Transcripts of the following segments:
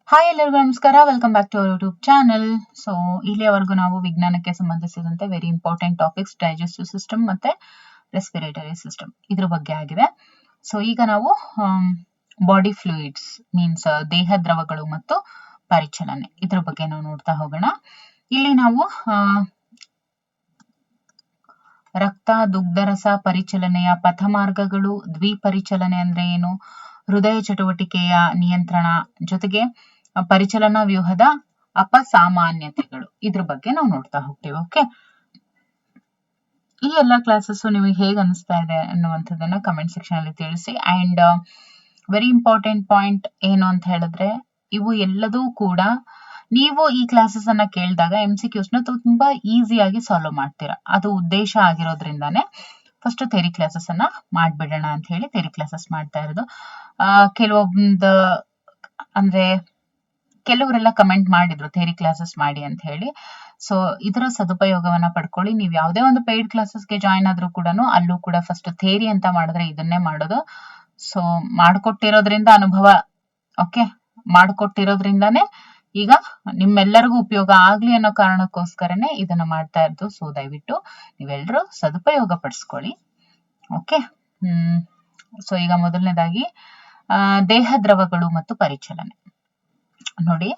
Hi ಎಲ್ಲರಿಗೂ ನಮಸ್ಕಾರ, welcome back to our YouTube channel. So ಇಲ್ಲಿಯವರೆಗೂ ನಾವು ವಿಜ್ಞಾನಕ್ಕೆ ಸಂಬಂಧಿಸಿದಂತೆ very important topics digestive system ಮತ್ತೆ ರೆಸ್ಪಿರೇಟರಿ ಸಿಸ್ಟಮ್ ಇದ್ರ ಬಗ್ಗೆ ಆಗಿದೆ. ಸೊ ಈಗ ನಾವು ಬಾಡಿ ಫ್ಲೂಯಿಡ್ಸ್ ಮೀನ್ಸ್ ದೇಹ ದ್ರವಗಳು ಮತ್ತು ಪರಿಚಲನೆ ಇದ್ರ ಬಗ್ಗೆ ನಾವು ನೋಡ್ತಾ ಹೋಗೋಣ. ಇಲ್ಲಿ ನಾವು ರಕ್ತ, ದುಗ್ಧರಸ ಪರಿಚಲನೆಯ ಪಥಮಾರ್ಗಗಳು, ದ್ವಿಪರಿಚಲನೆ ಅಂದ್ರೆ ಏನು, ಹೃದಯ ಚಟುವಟಿಕೆಯ ನಿಯಂತ್ರಣ, ಜೊತೆಗೆ ಪರಿಚಲನಾ ವ್ಯೂಹದ ಅಪಸಾಮಾನ್ಯತೆಗಳು ಇದ್ರ ಬಗ್ಗೆ ನಾವು ನೋಡ್ತಾ ಹೋಗ್ತೀವಿ. ಓಕೆ, ಈ ಎಲ್ಲಾ ಕ್ಲಾಸಸ್ ನಿಮಗೆ ಹೇಗೆ ಅನಿಸ್ತಾ ಇದೆ ಅನ್ನುವಂಥದ್ದನ್ನ ಕಮೆಂಟ್ ಸೆಕ್ಷನ್ ಅಲ್ಲಿ ತಿಳಿಸಿ. ಅಂಡ್ ವೆರಿ ಇಂಪಾರ್ಟೆಂಟ್ ಪಾಯಿಂಟ್ ಏನು ಅಂತ ಹೇಳಿದ್ರೆ, ಇವು ಎಲ್ಲದೂ ಕೂಡ ನೀವು ಈ ಕ್ಲಾಸಸ್ ಅನ್ನ ಕೇಳಿದಾಗ MCQs ನ ತುಂಬಾ ಈಸಿಯಾಗಿ ಸಾಲ್ವ್ ಮಾಡ್ತೀರಾ. ಅದು ಉದ್ದೇಶ ಆಗಿರೋದ್ರಿಂದಾನೇ ಫಸ್ಟ್ ಥೆರಿ ಕ್ಲಾಸಸ್ ಅನ್ನ ಮಾಡ್ಬಿಡೋಣ ಅಂತ ಹೇಳಿ ಥೆರಿ ಕ್ಲಾಸಸ್ ಮಾಡ್ತಾ ಇರೋದು. ಕೆಲವೊಂದು ಅಂದ್ರೆ ಕೆಲವರೆಲ್ಲ ಕಮೆಂಟ್ ಮಾಡಿದ್ರು ಥೆರಿ ಕ್ಲಾಸಸ್ ಮಾಡಿ ಅಂತ ಹೇಳಿ. ಸೊ ಇದರ ಸದುಪಯೋಗವನ್ನ ಪಡ್ಕೊಳ್ಳಿ. ನೀವು ಯಾವುದೇ ಒಂದು ಪೇಯ್ಡ್ ಕ್ಲಾಸಸ್ಗೆ ಜಾಯ್ನ್ ಆದ್ರೂ ಕೂಡ ಅಲ್ಲೂ ಕೂಡ ಫಸ್ಟ್ ಥೇರಿ ಅಂತ ಮಾಡಿದ್ರೆ ಇದನ್ನೇ ಮಾಡೋದು. ಸೊ ಮಾಡ್ಕೊಟ್ಟಿರೋದ್ರಿಂದ ಅನುಭವ, ಓಕೆ, ಮಾಡ್ಕೊಟ್ಟಿರೋದ್ರಿಂದಾನೇ ಈಗ ನಿಮ್ಮೆಲ್ಲರಿಗೂ ಉಪಯೋಗ ಆಗ್ಲಿ ಅನ್ನೋ ಕಾರಣಕ್ಕೋಸ್ಕರನೇ ಇದನ್ನ ಮಾಡ್ತಾ ಇರೋದು. ಸೊ ದಯವಿಟ್ಟು ನೀವೆಲ್ಲರೂ ಸದುಪಯೋಗ ಪಡಿಸ್ಕೊಳ್ಳಿ. ಓಕೆ, ಸೊ ಈಗ ಮೊದಲನೇದಾಗಿ ದೇಹ ದ್ರವಗಳು ಮತ್ತು ಪರಿಚಲನೆ ನೋಡಿ.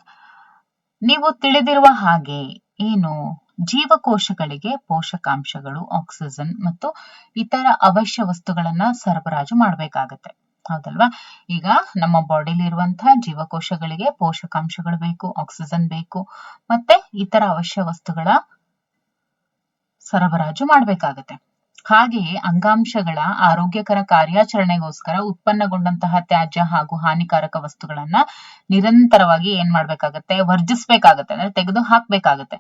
ನೀವು ತಿಳಿದಿರುವ ಹಾಗೆ ಏನು, ಜೀವಕೋಶಗಳಿಗೆ ಪೋಷಕಾಂಶಗಳು, ಆಕ್ಸಿಜನ್ ಮತ್ತು ಇತರ ಅವಶ್ಯ ವಸ್ತುಗಳನ್ನ ಸರಬರಾಜು ಮಾಡ್ಬೇಕಾಗತ್ತೆ, ಹೌದಲ್ವಾ? ಈಗ ನಮ್ಮ ಬಾಡಿಲಿ ಇರುವಂತಹ ಜೀವಕೋಶಗಳಿಗೆ ಪೋಷಕಾಂಶಗಳು ಬೇಕು, ಆಕ್ಸಿಜನ್ ಬೇಕು, ಮತ್ತೆ ಇತರ ಅವಶ್ಯ ವಸ್ತುಗಳ ಸರಬರಾಜು ಮಾಡ್ಬೇಕಾಗತ್ತೆ. ಹಾಗೆಯೇ ಅಂಗಾಂಶಗಳ ಆರೋಗ್ಯಕರ ಕಾರ್ಯಾಚರಣೆಗೋಸ್ಕರ ಉತ್ಪನ್ನಗೊಂಡಂತಹ ತ್ಯಾಜ್ಯ ಹಾಗೂ ಹಾನಿಕಾರಕ ವಸ್ತುಗಳನ್ನ ನಿರಂತರವಾಗಿ ಏನ್ ಮಾಡ್ಬೇಕಾಗತ್ತೆ, ವರ್ಜಿಸ್ಬೇಕಾಗತ್ತೆ, ಅಂದ್ರೆ ತೆಗೆದು ಹಾಕ್ಬೇಕಾಗತ್ತೆ.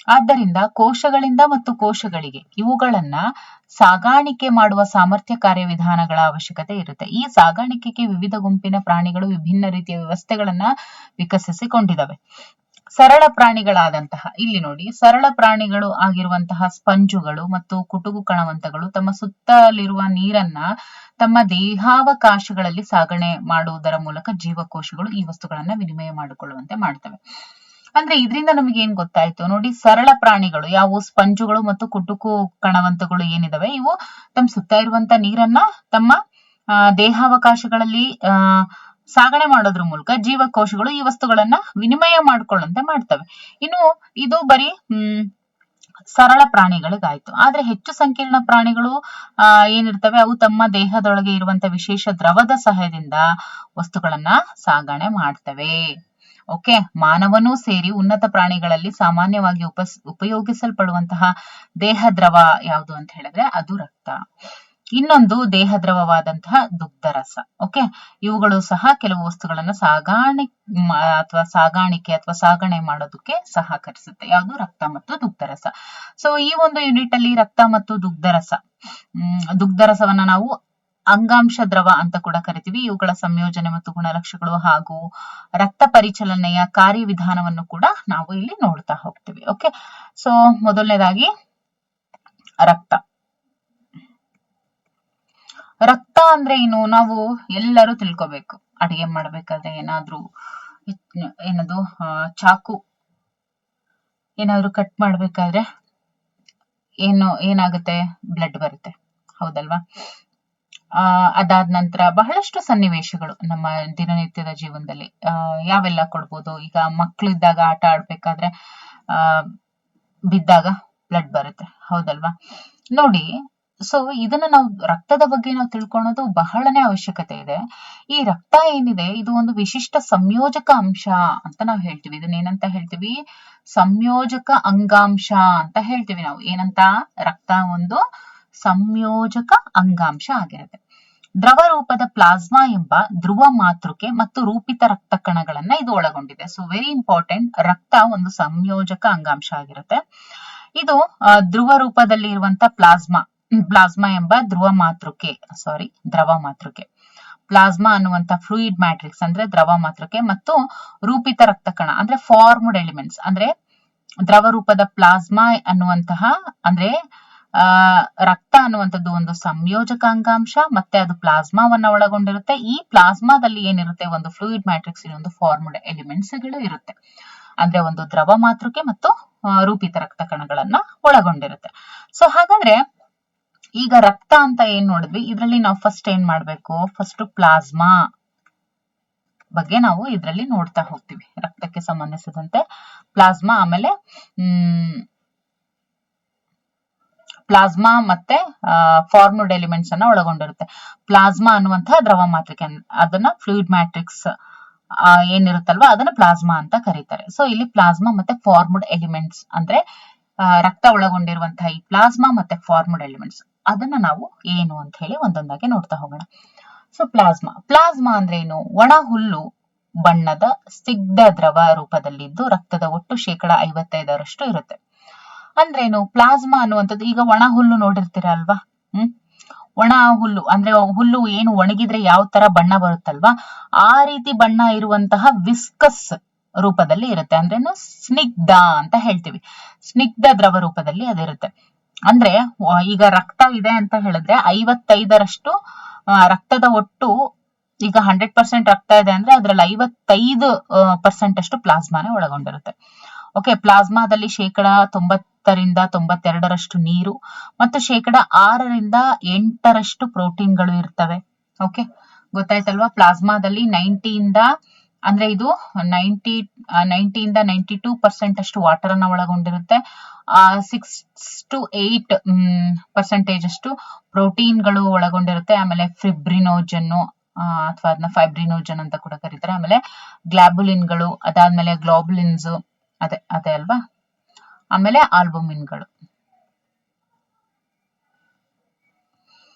ಆದ್ದರಿಂದ ಕೋಶಗಳಿಂದ ಮತ್ತು ಕೋಶಗಳಿಗೆ ಇವುಗಳನ್ನ ಸಾಗಾಣಿಕೆ ಮಾಡುವ ಸಾಮರ್ಥ್ಯ ಕಾರ್ಯವಿಧಾನಗಳ ಅವಶ್ಯಕತೆ ಇರುತ್ತೆ. ಈ ಸಾಗಾಣಿಕೆಗೆ ವಿವಿಧ ಗುಂಪಿನ ಪ್ರಾಣಿಗಳು ವಿಭಿನ್ನ ರೀತಿಯ ವ್ಯವಸ್ಥೆಗಳನ್ನ ವಿಕಸಿಸಿಕೊಂಡಿದ್ದಾವೆ. ಸರಳ ಪ್ರಾಣಿಗಳಾದಂತಹ, ಇಲ್ಲಿ ನೋಡಿ, ಸರಳ ಪ್ರಾಣಿಗಳು ಆಗಿರುವಂತಹ ಸ್ಪಂಜುಗಳು ಮತ್ತು ಕುಟುಕು ಕಣವಂತಗಳು ತಮ್ಮ ಸುತ್ತಲಿರುವ ನೀರನ್ನ ತಮ್ಮ ದೇಹಾವಕಾಶಗಳಲ್ಲಿ ಸಾಗಣೆ ಮಾಡುವುದರ ಮೂಲಕ ಜೀವಕೋಶಗಳು ಈ ವಸ್ತುಗಳನ್ನ ವಿನಿಮಯ ಮಾಡಿಕೊಳ್ಳುವಂತೆ ಮಾಡ್ತವೆ. ಅಂದ್ರೆ ಇದರಿಂದ ನಮಗೆ ಏನ್ ಗೊತ್ತಾಯ್ತು ನೋಡಿ, ಸರಳ ಪ್ರಾಣಿಗಳು ಯಾವುವು, ಸ್ಪಂಜುಗಳು ಮತ್ತು ಕುಟುಕು ಕಣವಂತಗಳು ಏನಿದಾವೆ, ಇವು ತಮ್ಮ ಸುತ್ತ ಇರುವಂತ ನೀರನ್ನ ತಮ್ಮ ದೇಹಾವಕಾಶಗಳಲ್ಲಿ ಸಾಗಣೆ ಮಾಡೋದ್ರ ಮೂಲಕ ಜೀವಕೋಶಗಳು ಈ ವಸ್ತುಗಳನ್ನ ವಿನಿಮಯ ಮಾಡ್ಕೊಳ್ಳಂತೆ ಮಾಡ್ತವೆ. ಇನ್ನು ಇದು ಬರೀ ಸರಳ ಪ್ರಾಣಿಗಳಿಗಾಯ್ತು. ಆದ್ರೆ ಹೆಚ್ಚು ಸಂಕೀರ್ಣ ಪ್ರಾಣಿಗಳು ಏನಿರ್ತವೆ, ಅವು ತಮ್ಮ ದೇಹದೊಳಗೆ ಇರುವಂತ ವಿಶೇಷ ದ್ರವದ ಸಹಾಯದಿಂದ ವಸ್ತುಗಳನ್ನ ಸಾಗಣೆ ಮಾಡ್ತವೆ. ಓಕೆ, ಮಾನವನೂ ಸೇರಿ ಉನ್ನತ ಪ್ರಾಣಿಗಳಲ್ಲಿ ಸಾಮಾನ್ಯವಾಗಿ ಉಪಯೋಗಿಸಲ್ಪಡುವಂತಹ ದೇಹ ದ್ರವ ಯಾವುದು ಅಂತ ಹೇಳಿದ್ರೆ ಅದು ರಕ್ತ. ಇನ್ನೊಂದು ದೇಹ ದ್ರವವಾದಂತಹ ದುಗ್ಧರಸ. ಓಕೆ, ಇವುಗಳು ಸಹ ಕೆಲವು ವಸ್ತುಗಳನ್ನ ಸಾಗಾಣಿಕೆ ಅಥವಾ ಸಾಗಣೆ ಮಾಡೋದಕ್ಕೆ ಸಹಕರಿಸುತ್ತೆ. ಯಾವುದು, ರಕ್ತ ಮತ್ತು ದುಗ್ಧರಸ. ಸೊ ಈ ಒಂದು ಯೂನಿಟ್ ಅಲ್ಲಿ ರಕ್ತ ಮತ್ತು ದುಗ್ಧರಸವನ್ನ ನಾವು ಅಂಗಾಂಶ ದ್ರವ ಅಂತ ಕೂಡ ಕರಿತೀವಿ. ಇವುಗಳ ಸಂಯೋಜನೆ ಮತ್ತು ಗುಣಲಕ್ಷಣಗಳು ಹಾಗೂ ರಕ್ತ ಪರಿಚಲನೆಯ ಕಾರ್ಯವಿಧಾನವನ್ನು ಕೂಡ ನಾವು ಇಲ್ಲಿ ನೋಡ್ತಾ ಹೋಗ್ತೀವಿ. ಓಕೆ, ಸೊ ಮೊದಲನೇದಾಗಿ ರಕ್ತ ಅಂದ್ರೆ ಏನು, ನಾವು ಎಲ್ಲರೂ ತಿಳ್ಕೊಬೇಕು. ಅಡಿಗೆ ಮಾಡ್ಬೇಕಾದ್ರೆ ಏನದು ಚಾಕು ಏನಾದ್ರೂ ಕಟ್ ಮಾಡ್ಬೇಕಾದ್ರೆ ಏನಾಗುತ್ತೆ, ಬ್ಲಡ್ ಬರುತ್ತೆ, ಹೌದಲ್ವಾ? ಅದಾದ ನಂತರ ಬಹಳಷ್ಟು ಸನ್ನಿವೇಶಗಳು ನಮ್ಮ ದಿನನಿತ್ಯದ ಜೀವನದಲ್ಲಿ ಯಾವೆಲ್ಲ ಕೊಡ್ಬೋದು. ಈಗ ಮಕ್ಕಳು ಇದ್ದಾಗ ಆಟ ಆಡ್ಬೇಕಾದ್ರೆ ಬಿದ್ದಾಗ ಬ್ಲಡ್ ಬರುತ್ತೆ, ಹೌದಲ್ವಾ? ನೋಡಿ, ಸೊ ಇದನ್ನ ನಾವು ರಕ್ತದ ಬಗ್ಗೆ ನಾವು ತಿಳ್ಕೊಳ್ಳೋದು ಬಹಳನೇ ಅವಶ್ಯಕತೆ ಇದೆ. ಈ ರಕ್ತ ಏನಿದೆ, ಇದು ಒಂದು ವಿಶಿಷ್ಟ ಸಂಯೋಜಕ ಅಂಶ ಅಂತ ನಾವು ಹೇಳ್ತೀವಿ. ಇದನ್ನ ಏನಂತ ಹೇಳ್ತೀವಿ, ಸಂಯೋಜಕ ಅಂಗಾಂಶ ಅಂತ ಹೇಳ್ತೀವಿ ನಾವು. ಏನಂತ, ರಕ್ತ ಒಂದು ಸಂಯೋಜಕ ಅಂಗಾಂಶ ಆಗಿರುತ್ತೆ. ದ್ರವ ರೂಪದ ಪ್ಲಾಸ್ಮಾ ಎಂಬ ಧ್ರುವ ಮಾತೃಕೆ ಮತ್ತು ರೂಪಿತ ರಕ್ತ ಕಣಗಳನ್ನ ಇದು ಒಳಗೊಂಡಿದೆ. ಸೊ ವೆರಿ ಇಂಪಾರ್ಟೆಂಟ್, ರಕ್ತ ಒಂದು ಸಂಯೋಜಕ ಅಂಗಾಂಶ ಆಗಿರುತ್ತೆ. ಇದು ಧ್ರುವ ರೂಪದಲ್ಲಿ ಇರುವಂತ ಪ್ಲಾಸ್ಮಾ ಎಂಬ ದ್ರವ ಮಾತೃಕೆ, ಪ್ಲಾಸ್ಮಾ ಅನ್ನುವಂತ ಫ್ಲೂಯಿಡ್ ಮ್ಯಾಟ್ರಿಕ್ಸ್ ಅಂದ್ರೆ ದ್ರವ ಮಾತೃಕೆ, ಮತ್ತು ರೂಪಿತ ರಕ್ತ ಕಣ ಅಂದ್ರೆ ಫಾರ್ಮ್ಡ್ ಎಲಿಮೆಂಟ್ಸ್. ಅಂದ್ರೆ ದ್ರವ ರೂಪದ ಪ್ಲಾಸ್ಮಾ ಅನ್ನುವಂತಹ ಅಂದ್ರೆ ರಕ್ತ ಅನ್ನುವಂಥದ್ದು ಒಂದು ಸಂಯೋಜಕ ಅಂಗಾಂಶ, ಮತ್ತೆ ಅದು ಪ್ಲಾಸ್ಮಾವನ್ನ ಒಳಗೊಂಡಿರುತ್ತೆ. ಈ ಪ್ಲಾಸ್ಮಾದಲ್ಲಿ ಏನಿರುತ್ತೆ, ಒಂದು ಫ್ಲೂಯಿಡ್ ಮ್ಯಾಟ್ರಿಕ್ಸ್, ಇನ್ನೊಂದು ಫಾರ್ಮ್ಡ್ ಎಲಿಮೆಂಟ್ಸ್ ಗಳು ಇರುತ್ತೆ. ಅಂದ್ರೆ ಒಂದು ದ್ರವ ಮಾತೃಕೆ ಮತ್ತು ರೂಪಿತ ರಕ್ತ ಕಣಗಳನ್ನ ಒಳಗೊಂಡಿರುತ್ತೆ. ಸೊ ಹಾಗಾದ್ರೆ ಈಗ ರಕ್ತ ಅಂತ ಏನ್ ನೋಡಿದ್ವಿ, ಇದರಲ್ಲಿ ನಾವು ಫಸ್ಟ್ ಏನ್ ಮಾಡ್ಬೇಕು, ಫಸ್ಟ್ ಪ್ಲಾಸ್ಮಾ ಬಗ್ಗೆ ನಾವು ಇದರಲ್ಲಿ ನೋಡ್ತಾ ಹೋಗ್ತೀವಿ. ರಕ್ತಕ್ಕೆ ಸಂಬಂಧಿಸಿದಂತೆ ಪ್ಲಾಸ್ಮಾ, ಆಮೇಲೆ ಪ್ಲಾಸ್ಮಾ ಮತ್ತೆ ಫಾರ್ಮ್ಡ್ ಎಲಿಮೆಂಟ್ಸ್ ಅನ್ನ ಒಳಗೊಂಡಿರುತ್ತೆ. ಪ್ಲಾಸ್ಮಾ ಅನ್ನುವಂತಹ ದ್ರವ ಮಾತೃಕೆ, ಅದನ್ನ ಫ್ಲೂಯಿಡ್ ಮ್ಯಾಟ್ರಿಕ್ಸ್ ಏನಿರುತ್ತಲ್ವಾ ಅದನ್ನ ಪ್ಲಾಸ್ಮಾ ಅಂತ ಕರೀತಾರೆ. ಸೊ ಇಲ್ಲಿ ಪ್ಲಾಸ್ಮಾ ಮತ್ತೆ ಫಾರ್ಮ್ಡ್ ಎಲಿಮೆಂಟ್ಸ್ ಅಂದ್ರೆ ರಕ್ತ ಒಳಗೊಂಡಿರುವಂತಹ ಈ ಪ್ಲಾಸ್ಮಾ ಮತ್ತೆ ಫಾರ್ಮ್ಡ್ ಎಲಿಮೆಂಟ್ಸ್, ಅದನ್ನ ನಾವು ಏನು ಅಂತ ಹೇಳಿ ಒಂದೊಂದಾಗಿ ನೋಡ್ತಾ ಹೋಗೋಣ. ಸೊ ಪ್ಲಾಸ್ಮಾ ಅಂದ್ರೆ ಏನು, ಒಣ ಹುಲ್ಲು ಬಣ್ಣದ ಸ್ನಿಗ್ಧ ದ್ರವ ರೂಪದಲ್ಲಿದ್ದು ರಕ್ತದ ಒಟ್ಟು 55% ಇರುತ್ತೆ. ಅಂದ್ರೇನು ಪ್ಲಾಸ್ಮಾ ಅನ್ನುವಂಥದ್ದು, ಈಗ ಒಣ ಹುಲ್ಲು ನೋಡಿರ್ತೀರ ಅಲ್ವಾ, ಒಣ ಹುಲ್ಲು ಅಂದ್ರೆ ಹುಲ್ಲು ಏನು ಒಣಗಿದ್ರೆ ಯಾವ ತರ ಬಣ್ಣ ಬರುತ್ತಲ್ವಾ, ಆ ರೀತಿ ಬಣ್ಣ ಇರುವಂತಹ ವಿಸ್ಕಸ್ ರೂಪದಲ್ಲಿ ಇರುತ್ತೆ. ಅಂದ್ರೇನು ಸ್ನಿಗ್ಧ ಅಂತ ಹೇಳ್ತೀವಿ, ಸ್ನಿಗ್ಧ ದ್ರವ ರೂಪದಲ್ಲಿ ಅದಿರುತ್ತೆ. ಅಂದ್ರೆ ಈಗ ರಕ್ತ ಇದೆ ಅಂತ ಹೇಳಿದ್ರೆ 55% ರಕ್ತದ ಒಟ್ಟು, ಈಗ 100% ರಕ್ತ ಇದೆ ಅಂದ್ರೆ ಅದ್ರಲ್ಲಿ 55% ಅಷ್ಟು ಪ್ಲಾಸ್ಮಾನೇ ಒಳಗೊಂಡಿರುತ್ತೆ. ಓಕೆ, ಪ್ಲಾಸ್ಮಾದಲ್ಲಿ 90% 92% ನೀರು ಮತ್ತು 6% ಪ್ರೋಟೀನ್ಗಳು ಇರ್ತವೆ. ಓಕೆ, ಗೊತ್ತಾಯ್ತಲ್ವಾ. ಪ್ಲಾಸ್ಮಾದಲ್ಲಿ 90 ಅಂದ್ರೆ ಇದು 90 92% ಅಷ್ಟು ವಾಟರ್ ಅನ್ನ ಒಳಗೊಂಡಿರುತ್ತೆ. 6 to 8% ಅಷ್ಟು ಪ್ರೋಟೀನ್ಗಳು ಒಳಗೊಂಡಿರುತ್ತೆ. ಆಮೇಲೆ ಫಿಬ್ರಿನೋಜನ್ ಅಥವಾ ಅದನ್ನ ಫೈಬ್ರಿನೋಜನ್ ಅಂತ ಕೂಡ ಕರೀತಾರೆ. ಆಮೇಲೆ ಗ್ಲಾಬುಲಿನ್ಗಳು, ಅದಾದ್ಮೇಲೆ ಗ್ಲೋಬುಲಿನ್ಸ್, ಅದೇ ಅಲ್ವಾ. ಆಮೇಲೆ ಆಲ್ಬುಮಿನ್ಗಳು.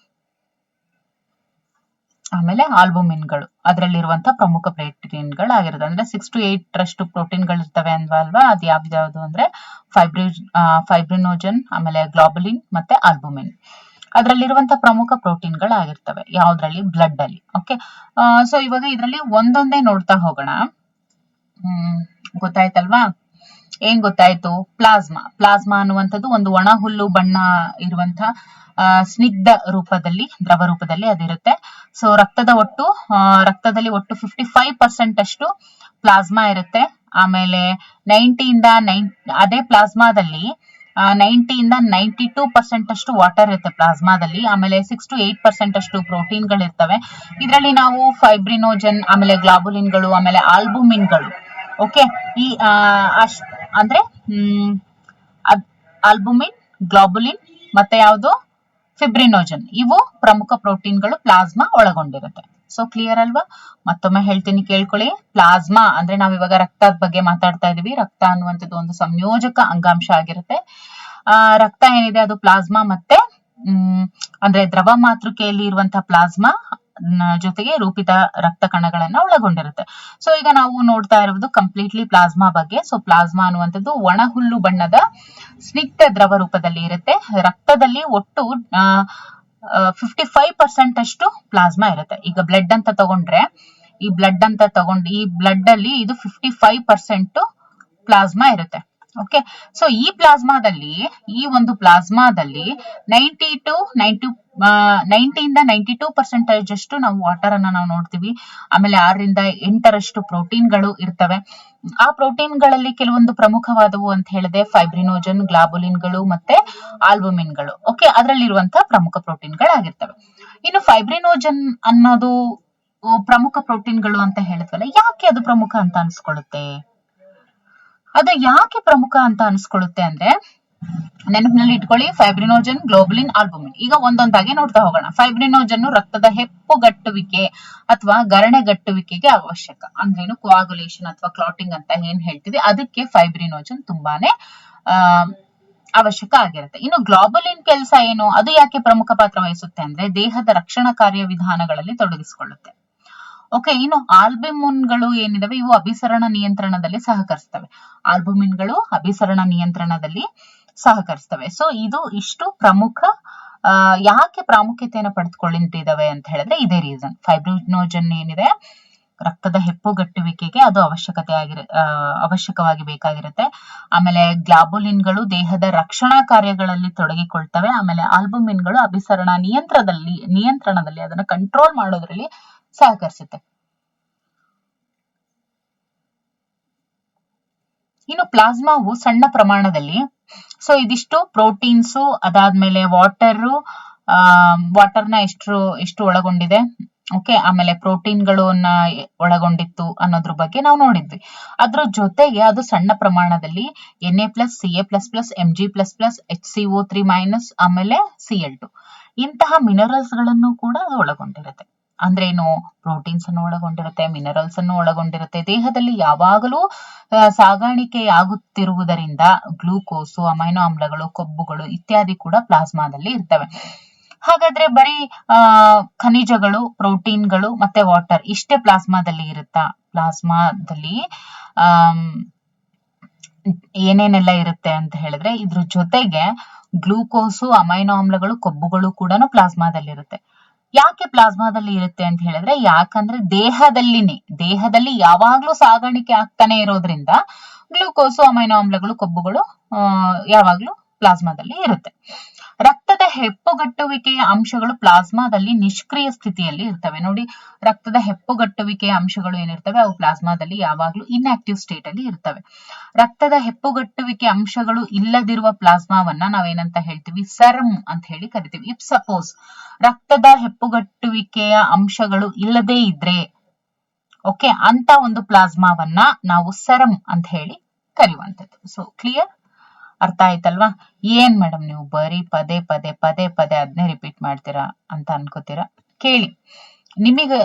ಅದರಲ್ಲಿರುವಂತಹ ಪ್ರಮುಖ ಪ್ರೋಟೀನ್ಗಳಾಗಿರುತ್ತೆ. ಅಂದ್ರೆ 6 to 8% ಪ್ರೋಟೀನ್ಗಳು ಇರ್ತವೆ ಅಲ್ವಾ. ಅದು ಯಾವ್ದು ಅಂದ್ರೆ ಫೈಬ್ರಿನೋಜನ್, ಆಮೇಲೆ ಗ್ಲೋಬುಲಿನ್ ಮತ್ತೆ ಆಲ್ಬುಮಿನ್. ಅದರಲ್ಲಿರುವಂತಹ ಪ್ರಮುಖ ಪ್ರೋಟೀನ್ಗಳಾಗಿರ್ತವೆ. ಯಾವ್ದ್ರಲ್ಲಿ, ಬ್ಲಡ್ ಅಲ್ಲಿ. ಓಕೆ, ಸೊ ಇವಾಗ ಇದರಲ್ಲಿ ಒಂದೊಂದೇ ನೋಡ್ತಾ ಹೋಗೋಣ. ಗೊತ್ತಾಯ್ತಲ್ವಾ. ಏನ್ ಗೊತ್ತಾಯ್ತು, ಪ್ಲಾಸ್ಮಾ ಅನ್ನುವಂಥದ್ದು ಒಂದು ಒಣ ಹುಲ್ಲು ಬಣ್ಣ ಇರುವಂತಹ ಸ್ನಿಗ್ಧ ರೂಪದಲ್ಲಿ, ದ್ರವ ರೂಪದಲ್ಲಿ ಅದಿರುತ್ತೆ. ಸೊ ರಕ್ತದಲ್ಲಿ ಒಟ್ಟು 55% ಅಷ್ಟು ಪ್ಲಾಸ್ಮಾ ಇರುತ್ತೆ. ಆಮೇಲೆ 90 ಅದೇ ಪ್ಲಾಸ್ಮಾದಲ್ಲಿ 90 ಅಷ್ಟು ವಾಟರ್ ಇರುತ್ತೆ ಪ್ಲಾಸ್ಮಾದಲ್ಲಿ. ಆಮೇಲೆ 6 to 8% ಅಷ್ಟು ಪ್ರೋಟೀನ್ಗಳು ಇರ್ತವೆ. ಇದರಲ್ಲಿ ನಾವು ಫೈಬ್ರಿನೋಜನ್, ಆಮೇಲೆ ಗ್ಲಾಬುಲಿನ್ಗಳು, ಆಮೇಲೆ ಆಲ್ಬುಮಿನ್ಗಳು. ಓಕೆ, ಈ ಅಂದ್ರೆ ಆಲ್ಬುಮಿನ್, ಗ್ಲೋಬುಲಿನ್ ಮತ್ತೆ ಯಾವುದು ಫಿಬ್ರಿನೋಜನ್, ಇವು ಪ್ರಮುಖ ಪ್ರೋಟೀನ್ಗಳು ಪ್ಲಾಸ್ಮಾ ಒಳಗೊಂಡಿರುತ್ತೆ. ಸೊ ಕ್ಲಿಯರ್ ಅಲ್ವಾ. ಮತ್ತೊಮ್ಮೆ ಹೇಳ್ತೀನಿ, ಕೇಳ್ಕೊಳ್ಳಿ. ಪ್ಲಾಸ್ಮಾ ಅಂದ್ರೆ ನಾವಿವಾಗ ರಕ್ತದ ಬಗ್ಗೆ ಮಾತಾಡ್ತಾ ಇದೀವಿ. ರಕ್ತ ಅನ್ನುವಂಥದ್ದು ಒಂದು ಸಂಯೋಜಕ ಅಂಗಾಂಶ ಆಗಿರುತ್ತೆ. ರಕ್ತ ಏನಿದೆ ಅದು ಪ್ಲಾಸ್ಮಾ ಮತ್ತೆ ಅಂದ್ರೆ ದ್ರವ ಮಾತೃಕೆಯಲ್ಲಿ ಇರುವಂತಹ ಪ್ಲಾಸ್ಮಾ ಜೊತೆಗೆ ರೂಪಿತ ರಕ್ತ ಕಣಗಳನ್ನ ಒಳಗೊಂಡಿರುತ್ತೆ. ಸೊ ಈಗ ನಾವು ನೋಡ್ತಾ ಇರುವುದು ಕಂಪ್ಲೀಟ್ಲಿ ಪ್ಲಾಸ್ಮಾ ಬಗ್ಗೆ. ಸೊ ಪ್ಲಾಸ್ಮಾ ಅನ್ನುವಂಥದ್ದು ಒಣ ಹುಲ್ಲು ಬಣ್ಣದ ಸ್ನಿಗ್ಧ ದ್ರವ ರೂಪದಲ್ಲಿ ಇರುತ್ತೆ. ರಕ್ತದಲ್ಲಿ ಒಟ್ಟು 55% ಅಷ್ಟು ಪ್ಲಾಸ್ಮಾ ಇರುತ್ತೆ. ಈಗ ಬ್ಲಡ್ ಅಂತ ತಗೊಂಡ್ರೆ, ಈ ಬ್ಲಡ್ ಅಲ್ಲಿ ಇದು 55% ಪ್ಲಾಸ್ಮಾ ಇರುತ್ತೆ. ಓಕೆ, ಸೊ ಈ ಒಂದು ಪ್ಲಾಸ್ಮಾದಲ್ಲಿ 90-92% ಅಷ್ಟು ನಾವು ವಾಟರ್ ಅನ್ನ ನಾವು ನೋಡ್ತೀವಿ. ಆಮೇಲೆ 6-8% ಪ್ರೋಟೀನ್ಗಳು ಇರ್ತವೆ. ಆ ಪ್ರೋಟೀನ್ಗಳಲ್ಲಿ ಕೆಲವೊಂದು ಪ್ರಮುಖವಾದವು ಅಂತ ಹೇಳಿದೆ ಫೈಬ್ರಿನೋಜನ್, ಗ್ಲಾಬುಲಿನ್ಗಳು ಮತ್ತೆ ಆಲ್ಬುಮಿನ್ಗಳು. ಓಕೆ, ಅದರಲ್ಲಿರುವಂತಹ ಪ್ರಮುಖ ಪ್ರೋಟೀನ್ಗಳಾಗಿರ್ತವೆ. ಇನ್ನು ಫೈಬ್ರಿನೋಜನ್ ಅನ್ನೋದು ಪ್ರಮುಖ ಪ್ರೋಟೀನ್ಗಳು ಅಂತ ಹೇಳಿದ್ವಲ್ಲ, ಯಾಕೆ ಅದು ಪ್ರಮುಖ ಅಂತ ಅನ್ಸ್ಕೊಳ್ಳುತ್ತೆ? ಅದು ಯಾಕೆ ಪ್ರಮುಖ ಅಂತ ಅನ್ಸ್ಕೊಳ್ಳುತ್ತೆ ಅಂದ್ರೆ, ನೆನಪಿನಲ್ಲಿ ಇಟ್ಕೊಳ್ಳಿ, ಫೈಬ್ರಿನೋಜನ್, ಗ್ಲೋಬುಲಿನ್, ಆಲ್ಬುಮಿನ್. ಈಗ ಒಂದೊಂದಾಗಿ ನೋಡ್ತಾ ಹೋಗೋಣ. ಫೈಬ್ರಿನೋಜನ್ ರಕ್ತದ ಹೆಪ್ಪುಗಟ್ಟುವಿಕೆ ಅಥವಾ ಗರಣೆಗಟ್ಟುವಿಕೆಗೆ ಅವಶ್ಯಕ. ಅಂದ್ರೇನು, ಕೋಆಗುಲೇಷನ್ ಅಥವಾ ಕ್ಲಾಟಿಂಗ್ ಅಂತ ಏನ್ ಹೇಳ್ತೀವಿ, ಅದಕ್ಕೆ ಫೈಬ್ರಿನೋಜನ್ ತುಂಬಾನೇ ಅವಶ್ಯಕ ಆಗಿರುತ್ತೆ. ಇನ್ನು ಗ್ಲೋಬುಲಿನ್ ಕೆಲಸ ಏನು, ಅದು ಯಾಕೆ ಪ್ರಮುಖ ಪಾತ್ರ ವಹಿಸುತ್ತೆ ಅಂದ್ರೆ, ದೇಹದ ರಕ್ಷಣಾ ಕಾರ್ಯವಿಧಾನಗಳಲ್ಲಿ ತೊಡಗಿಸಿಕೊಳ್ಳುತ್ತೆ. ಓಕೆ, ಇನ್ನು ಆಲ್ಬುಮಿನ್ಗಳು ಏನಿದಾವೆ, ಇವು ಅಭಿಸರಣ ನಿಯಂತ್ರಣದಲ್ಲಿ ಸಹಕರಿಸ್ತವೆ. ಆಲ್ಬುಮಿನ್ಗಳು ಅಭಿಸರಣ ನಿಯಂತ್ರಣದಲ್ಲಿ ಸಹಕರಿಸ್ತವೆ. ಸೊ ಇದು ಇಷ್ಟು ಪ್ರಮುಖ. ಯಾಕೆ ಪ್ರಾಮುಖ್ಯತೆಯನ್ನು ಪಡೆದುಕೊಂಡಿದ್ದಾವೆ ಅಂತ ಹೇಳಿದ್ರೆ ಇದೇ ರೀಸನ್. ಫೈಬ್ರಿನೋಜನ್ ಏನಿದೆ ರಕ್ತದ ಹೆಪ್ಪುಗಟ್ಟುವಿಕೆಗೆ ಅದು ಅವಶ್ಯಕವಾಗಿ ಬೇಕಾಗಿರುತ್ತೆ. ಆಮೇಲೆ ಗ್ಲಾಬುಲಿನ್ಗಳು ದೇಹದ ರಕ್ಷಣಾ ಕಾರ್ಯಗಳಲ್ಲಿ ತೊಡಗಿಕೊಳ್ತವೆ. ಆಮೇಲೆ ಆಲ್ಬುಮಿನ್ಗಳು ಅಭಿಸರಣ ನಿಯಂತ್ರಣದಲ್ಲಿ ಅದನ್ನ ಕಂಟ್ರೋಲ್ ಮಾಡೋದ್ರಲ್ಲಿ ಸಹಕರಿಸುತ್ತೆ. ಇನ್ನು ಪ್ಲಾಸ್ಮಾವು ಸಣ್ಣ ಪ್ರಮಾಣದಲ್ಲಿ, ಸೊ ಇದಿಷ್ಟು ಪ್ರೋಟೀನ್ಸು, ಅದಾದ್ಮೇಲೆ ವಾಟರ್ನ ಎಷ್ಟು ಒಳಗೊಂಡಿದೆ, ಓಕೆ, ಆಮೇಲೆ ಪ್ರೋಟೀನ್ಗಳನ್ನ ಒಳಗೊಂಡಿತ್ತು ಅನ್ನೋದ್ರ ಬಗ್ಗೆ ನಾವು ನೋಡಿದ್ವಿ. ಅದ್ರ ಜೊತೆಗೆ ಅದು ಸಣ್ಣ ಪ್ರಮಾಣದಲ್ಲಿ Na+, Ca++, Mg++, HCO3- ಆಮೇಲೆ Cl2 ಇಂತಹ ಮಿನರಲ್ಸ್ ಗಳನ್ನು ಕೂಡ ಅದು ಒಳಗೊಂಡಿರುತ್ತೆ. ಅಂದ್ರೆ ಏನು, ಪ್ರೋಟೀನ್ಸ್ ಅನ್ನು ಒಳಗೊಂಡಿರುತ್ತೆ, ಮಿನರಲ್ಸ್ ಅನ್ನು ಒಳಗೊಂಡಿರುತ್ತೆ. ದೇಹದಲ್ಲಿ ಯಾವಾಗಲೂ ಸಾಗಾಣಿಕೆಯಾಗುತ್ತಿರುವುದರಿಂದ ಗ್ಲೂಕೋಸು, ಅಮೈನೋ ಆಮ್ಲಗಳು, ಕೊಬ್ಬುಗಳು ಇತ್ಯಾದಿ ಕೂಡ ಪ್ಲಾಸ್ಮಾದಲ್ಲಿ ಇರ್ತವೆ. ಹಾಗಾದ್ರೆ ಬರೀ ಖನಿಜಗಳು, ಪ್ರೋಟೀನ್ಗಳು ಮತ್ತೆ ವಾಟರ್ ಇಷ್ಟೇ ಪ್ಲಾಸ್ಮಾದಲ್ಲಿ ಇರುತ್ತಾ? ಪ್ಲಾಸ್ಮಾದಲ್ಲಿ ಏನೇನೆಲ್ಲ ಇರುತ್ತೆ ಅಂತ ಹೇಳಿದ್ರೆ, ಇದ್ರ ಜೊತೆಗೆ ಗ್ಲೂಕೋಸು, ಅಮೈನೋ ಆಮ್ಲಗಳು, ಕೊಬ್ಬುಗಳು ಕೂಡ ಪ್ಲಾಸ್ಮಾದಲ್ಲಿ ಯಾಕೆ ಪ್ಲಾಸ್ಮಾದಲ್ಲಿ ಇರುತ್ತೆ ಅಂತ ಹೇಳಿದ್ರೆ, ಯಾಕಂದ್ರೆ ದೇಹದಲ್ಲಿ ಯಾವಾಗ್ಲೂ ಸಾಗಾಣಿಕೆ ಆಗ್ತಾನೆ ಇರೋದ್ರಿಂದ ಗ್ಲೂಕೋಸು, ಅಮೈನೋ ಆಮ್ಲಗಳು, ಕೊಬ್ಬುಗಳು ಯಾವಾಗ್ಲೂ ಪ್ಲಾಸ್ಮಾದಲ್ಲಿ ಇರುತ್ತೆ. ರಕ್ತದ ಹೆಪ್ಪುಗಟ್ಟುವಿಕೆಯ ಅಂಶಗಳು ಪ್ಲಾಸ್ಮಾದಲ್ಲಿ ನಿಷ್ಕ್ರಿಯ ಸ್ಥಿತಿಯಲ್ಲಿ ಇರ್ತವೆ. ನೋಡಿ, ರಕ್ತದ ಹೆಪ್ಪುಗಟ್ಟುವಿಕೆಯ ಅಂಶಗಳು ಏನಿರ್ತವೆ ಅವು ಪ್ಲಾಸ್ಮಾದಲ್ಲಿ ಯಾವಾಗ್ಲೂ ಇನ್ಆಕ್ಟಿವ್ ಸ್ಟೇಟ್ ಅಲ್ಲಿ ಇರ್ತವೆ. ರಕ್ತದ ಹೆಪ್ಪುಗಟ್ಟುವಿಕೆ ಅಂಶಗಳು ಇಲ್ಲದಿರುವ ಪ್ಲಾಸ್ಮಾವನ್ನ ನಾವೇನಂತ ಹೇಳ್ತೀವಿ? ಸೆರಮ್ ಅಂತ ಹೇಳಿ ಕರಿತೀವಿ. ಇಫ್ ಸಪೋಸ್ ರಕ್ತದ ಹೆಪ್ಪುಗಟ್ಟುವಿಕೆಯ ಅಂಶಗಳು ಇಲ್ಲದೇ ಇದ್ರೆ, ಓಕೆ, ಅಂತ ಒಂದು ಪ್ಲಾಸ್ಮಾವನ್ನ ನಾವು ಸೆರಮ್ ಅಂತ ಹೇಳಿ ಕರೆಯುವಂಥದ್ದು. ಸೊ ಕ್ಲಿಯರ್, ಅರ್ಥ ಆಯ್ತಲ್ವಾ? ಏನ್ ಮೇಡಮ್ ನೀವು ಬರೀ ಪದೇ ಪದೇ ಅದನ್ನೇ ರಿಪೀಟ್ ಮಾಡ್ತೀರಾ ಅಂತ ಅನ್ಕೋತೀರಾ? ಕೇಳಿ, ನಿಮಗೆ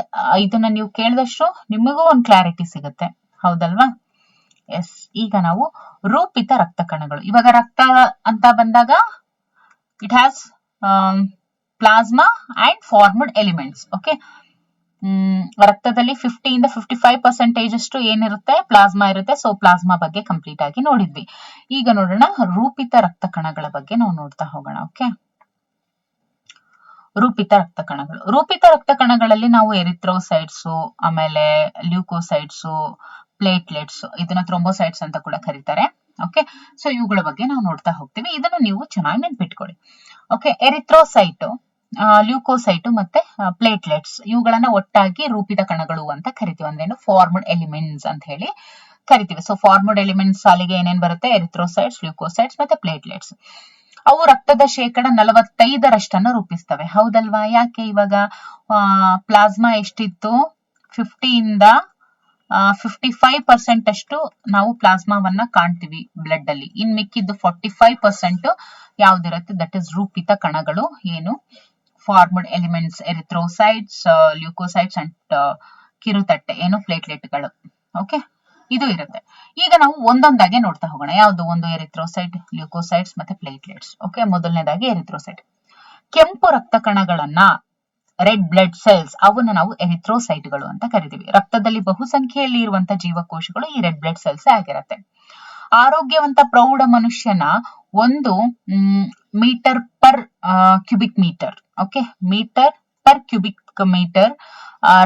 ಇದನ್ನ ನೀವು ಕೇಳಿದಷ್ಟು ನಿಮಗೂ ಒಂದು ಕ್ಲಾರಿಟಿ ಸಿಗುತ್ತೆ, ಹೌದಲ್ವಾ? ಎಸ್. ಈಗ ನಾವು ರೂಪಿತ ರಕ್ತ ಕಣಗಳು, ಇವಾಗ ರಕ್ತ ಅಂತ ಬಂದಾಗ it has plasma and formed elements. Okay, ರಕ್ತದಲ್ಲಿ 50 to 55% ಅಷ್ಟು ಏನಿರುತ್ತೆ? ಪ್ಲಾಸ್ಮಾ ಇರುತ್ತೆ. ಸೊ ಪ್ಲಾಸ್ಮಾ ಬಗ್ಗೆ ಕಂಪ್ಲೀಟ್ ಆಗಿ ನೋಡಿದ್ವಿ. ಈಗ ನೋಡೋಣ ರೂಪಿತ ರಕ್ತ ಕಣಗಳ ಬಗ್ಗೆ ನಾವು ನೋಡ್ತಾ ಹೋಗೋಣ. ಓಕೆ, ರೂಪಿತ ರಕ್ತ ಕಣಗಳಲ್ಲಿ ನಾವು ಎರಿಥ್ರೋಸೈಟ್ಸು, ಆಮೇಲೆ ಲ್ಯೂಕೋಸೈಟ್ಸು, ಪ್ಲೇಟ್ಲೆಟ್ಸ್, ಇದನ್ನ ಥ್ರೋಂಬೋಸೈಟ್ಸ್ ಅಂತ ಕೂಡ ಕರೀತಾರೆ. ಓಕೆ, ಸೊ ಇವುಗಳ ಬಗ್ಗೆ ನಾವು ನೋಡ್ತಾ ಹೋಗ್ತೀವಿ. ಇದನ್ನು ನೀವು ಚೆನ್ನಾಗಿ ನೆನ್ಪಿಟ್ಕೊಳ್ಳಿ. ಓಕೆ, ಎರಿಥ್ರೋಸೈಟ್, ಲ್ಯೂಕೋಸೈಟ್ ಮತ್ತೆ ಪ್ಲೇಟ್ಲೆಟ್ಸ್ ಇವುಗಳನ್ನ ಒಟ್ಟಾಗಿ ರೂಪಿತ ಕಣಗಳು ಅಂತ ಕರಿತೀವಿ. ಅಂದ್ರೇನು? ಫಾರ್ಮ್ಡ್ ಎಲಿಮೆಂಟ್ಸ್ ಅಂತ ಹೇಳಿ ಕರಿತೀವಿ. ಸೊ ಫಾರ್ಮ್ಡ್ ಎಲಿಮೆಂಟ್ಸ್ ಸಾಲಿಗೆ ಏನೇನ್ ಬರುತ್ತೆ? ಎರಿಥ್ರೋಸೈಟ್ಸ್, ಲ್ಯೂಕೋಸೈಟ್ಸ್ ಮತ್ತೆ ಪ್ಲೇಟ್ಲೆಟ್ಸ್. ಅವು ರಕ್ತದ 45% ರೂಪಿಸ್ತವೆ, ಹೌದಲ್ವಾ? ಯಾಕೆ? ಇವಾಗ ಪ್ಲಾಸ್ಮಾ ಎಷ್ಟಿತ್ತು? 50 to 55% ಅಷ್ಟು ನಾವು ಪ್ಲಾಸ್ಮಾವನ್ನ ಕಾಣ್ತೀವಿ ಬ್ಲಡ್ ಅಲ್ಲಿ. ಇನ್ ಮಿಕ್ಕಿದ್ದು 45% ಯಾವ್ದಿರುತ್ತೆ? ದಟ್ ಇಸ್ ರೂಪಿತ ಕಣಗಳು. ಏನು? Formed elements, erythrocytes, leukocytes and ಕಿರುತಟ್ಟೆ ಏನು ಪ್ಲೇಟ್ಲೆಟ್ಗಳು. ಓಕೆ, ಇದು ಇರುತ್ತೆ. ಈಗ ನಾವು ಒಂದೊಂದಾಗಿ ನೋಡ್ತಾ ಹೋಗೋಣ. ಯಾವ್ದು? ಒಂದು ಎರಿಥ್ರೋಸೈಟ್, ಲ್ಯೂಕೋಸೈಟ್ಸ್ ಮತ್ತೆ ಪ್ಲೇಟ್ಲೆಟ್ಸ್. ಓಕೆ, ಮೊದಲನೇದಾಗಿ ಎರಿಥ್ರೋಸೈಟ್. ಕೆಂಪು ರಕ್ತ ಕಣಗಳನ್ನ, ರೆಡ್ ಬ್ಲಡ್ ಸೆಲ್ಸ್, ಅವನ್ನ ನಾವು ಎರಿಥ್ರೋಸೈಟ್ಗಳು ಅಂತ ಕರಿತೀವಿ. ರಕ್ತದಲ್ಲಿ ಬಹುಸಂಖ್ಯೆಯಲ್ಲಿ ಇರುವಂತ ಜೀವಕೋಶಗಳು ಈ ರೆಡ್ ಬ್ಲಡ್ ಸೆಲ್ಸ್ ಆಗಿರುತ್ತೆ. ಆರೋಗ್ಯವಂತ ಪ್ರೌಢ ಮನುಷ್ಯನ 1 metre per cubic metre, okay, metre per cubic metre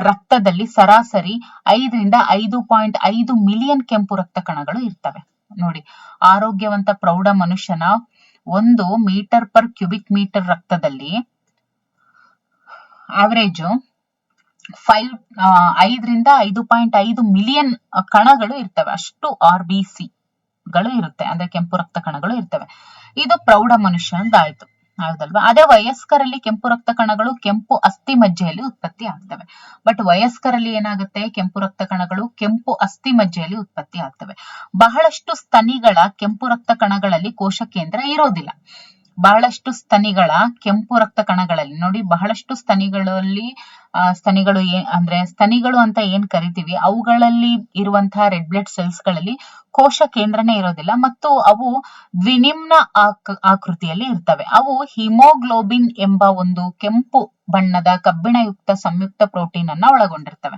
ರಕ್ತದಲ್ಲಿ ಸರಾಸರಿ 5 ರಿಂದ 5.5 ಮಿಲಿಯನ್ ಕೆಂಪು ರಕ್ತ ಕಣಗಳು ಇರ್ತವೆ. ನೋಡಿ, ಆರೋಗ್ಯವಂತ ಪ್ರೌಢ ಮನುಷ್ಯನ 1 ಮೀಟರ್ ಪರ್ ಕ್ಯೂಬಿಕ್ ಮೀಟರ್ ರಕ್ತದಲ್ಲಿ ಆವರೇಜ್ 5 ರಿಂದ 5.5 ಮಿಲಿಯನ್ ಕಣಗಳು ಇರ್ತವೆ. ಅಷ್ಟು RBC ಗಳು ಇರುತ್ತೆ, ಅಂದ್ರೆ ಕೆಂಪು ರಕ್ತ ಕಣಗಳು ಇರ್ತವೆ. ಇದು ಪ್ರೌಢ ಮನುಷ್ಯನದಾಯ್ತು, ಹೌದಲ್ವಾ? ಅದೇ ವಯಸ್ಕರಲ್ಲಿ ಕೆಂಪು ರಕ್ತ ಕಣಗಳು ಕೆಂಪು ಅಸ್ಥಿ ಮಜ್ಜೆಯಲ್ಲಿ ಉತ್ಪತ್ತಿ ಆಗ್ತವೆ. ಬಟ್ ವಯಸ್ಕರಲ್ಲಿ ಏನಾಗುತ್ತೆ? ಕೆಂಪು ರಕ್ತ ಕಣಗಳು ಕೆಂಪು ಅಸ್ಥಿ ಮಜ್ಜೆಯಲ್ಲಿ ಉತ್ಪತ್ತಿ ಆಗ್ತವೆ. ಬಹಳಷ್ಟು ಸ್ತನಿಗಳ ಕೆಂಪು ರಕ್ತ ಕಣಗಳಲ್ಲಿ ಕೋಶ ಕೇಂದ್ರ ಇರೋದಿಲ್ಲ. ಬಹಳಷ್ಟು ಸ್ತನಿಗಳ ಕೆಂಪು ರಕ್ತ ಕಣಗಳಲ್ಲಿ ನೋಡಿ, ಬಹಳಷ್ಟು ಸ್ತನಿಗಳಲ್ಲಿ ಸ್ತನಿಗಳು ಅಂದ್ರೆ ಸ್ತನಿಗಳು ಅಂತ ಏನ್ ಕರಿತೀವಿ, ಅವುಗಳಲ್ಲಿ ಇರುವಂತಹ ರೆಡ್ ಬ್ಲಡ್ ಸೆಲ್ಸ್ ಗಳಲ್ಲಿ ಕೋಶ ಕೇಂದ್ರನೇ ಇರೋದಿಲ್ಲ ಮತ್ತು ಅವು ದ್ವಿನಿಮ್ನ ಆಕೃತಿಯಲ್ಲಿ ಇರ್ತವೆ. ಅವು ಹಿಮೋಗ್ಲೋಬಿನ್ ಎಂಬ ಒಂದು ಕೆಂಪು ಬಣ್ಣದ ಕಬ್ಬಿಣಯುಕ್ತ ಸಂಯುಕ್ತ ಪ್ರೋಟೀನ್ ಅನ್ನ ಒಳಗೊಂಡಿರ್ತವೆ.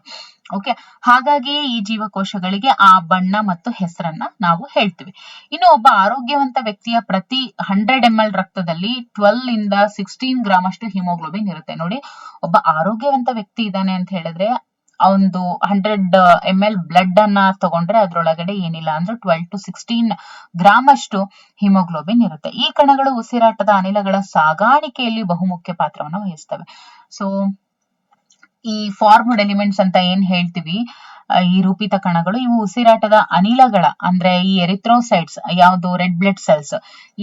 ಓಕೆ, ಹಾಗಾಗಿಯೇ ಈ ಜೀವಕೋಶಗಳಿಗೆ ಆ ಬಣ್ಣ ಮತ್ತು ಹೆಸರನ್ನ ನಾವು ಹೇಳ್ತೀವಿ. ಇನ್ನು ಒಬ್ಬ ಆರೋಗ್ಯವಂತ ವ್ಯಕ್ತಿಯ ಪ್ರತಿ 100 ml ರಕ್ತದಲ್ಲಿ 12 ರಿಂದ 16 ಗ್ರಾಮ್ ಅಷ್ಟು ಹಿಮೋಗ್ಲೋಬಿನ್ ಇರುತ್ತೆ. ನೋಡಿ, ಒಬ್ಬ ಆರೋಗ್ಯವಂತ ವ್ಯಕ್ತಿ ಇದ್ದಾನೆ ಅಂತ ಹೇಳಿದ್ರೆ ಒಂದು 100 ml ಬ್ಲಡ್ ಅನ್ನ ತಗೊಂಡ್ರೆ ಅದ್ರೊಳಗಡೆ ಏನಿಲ್ಲ ಅಂದ್ರೆ 12 to 16 ಗ್ರಾಮ್ ಅಷ್ಟು ಹಿಮೋಗ್ಲೋಬಿನ್ ಇರುತ್ತೆ. ಈ ಕಣಗಳು ಉಸಿರಾಟದ ಅನಿಲಗಳ ಸಾಗಾಣಿಕೆಯಲ್ಲಿ ಬಹುಮುಖ್ಯ ಪಾತ್ರವನ್ನು ವಹಿಸ್ತವೆ. ಸೊ ಈ ಫಾರ್ಮ್ಡ್ ಎಲಿಮೆಂಟ್ಸ್ ಅಂತ ಏನ್ ಹೇಳ್ತೀವಿ, ಈ ರೂಪಿತ ಕಣಗಳು, ಇವು ಉಸಿರಾಟದ ಅನಿಲಗಳ ಅಂದ್ರೆ ಈ ಎರಿಥ್ರೋಸೈಟ್ಸ್, ಯಾವುದು ರೆಡ್ ಬ್ಲಡ್ ಸೆಲ್ಸ್,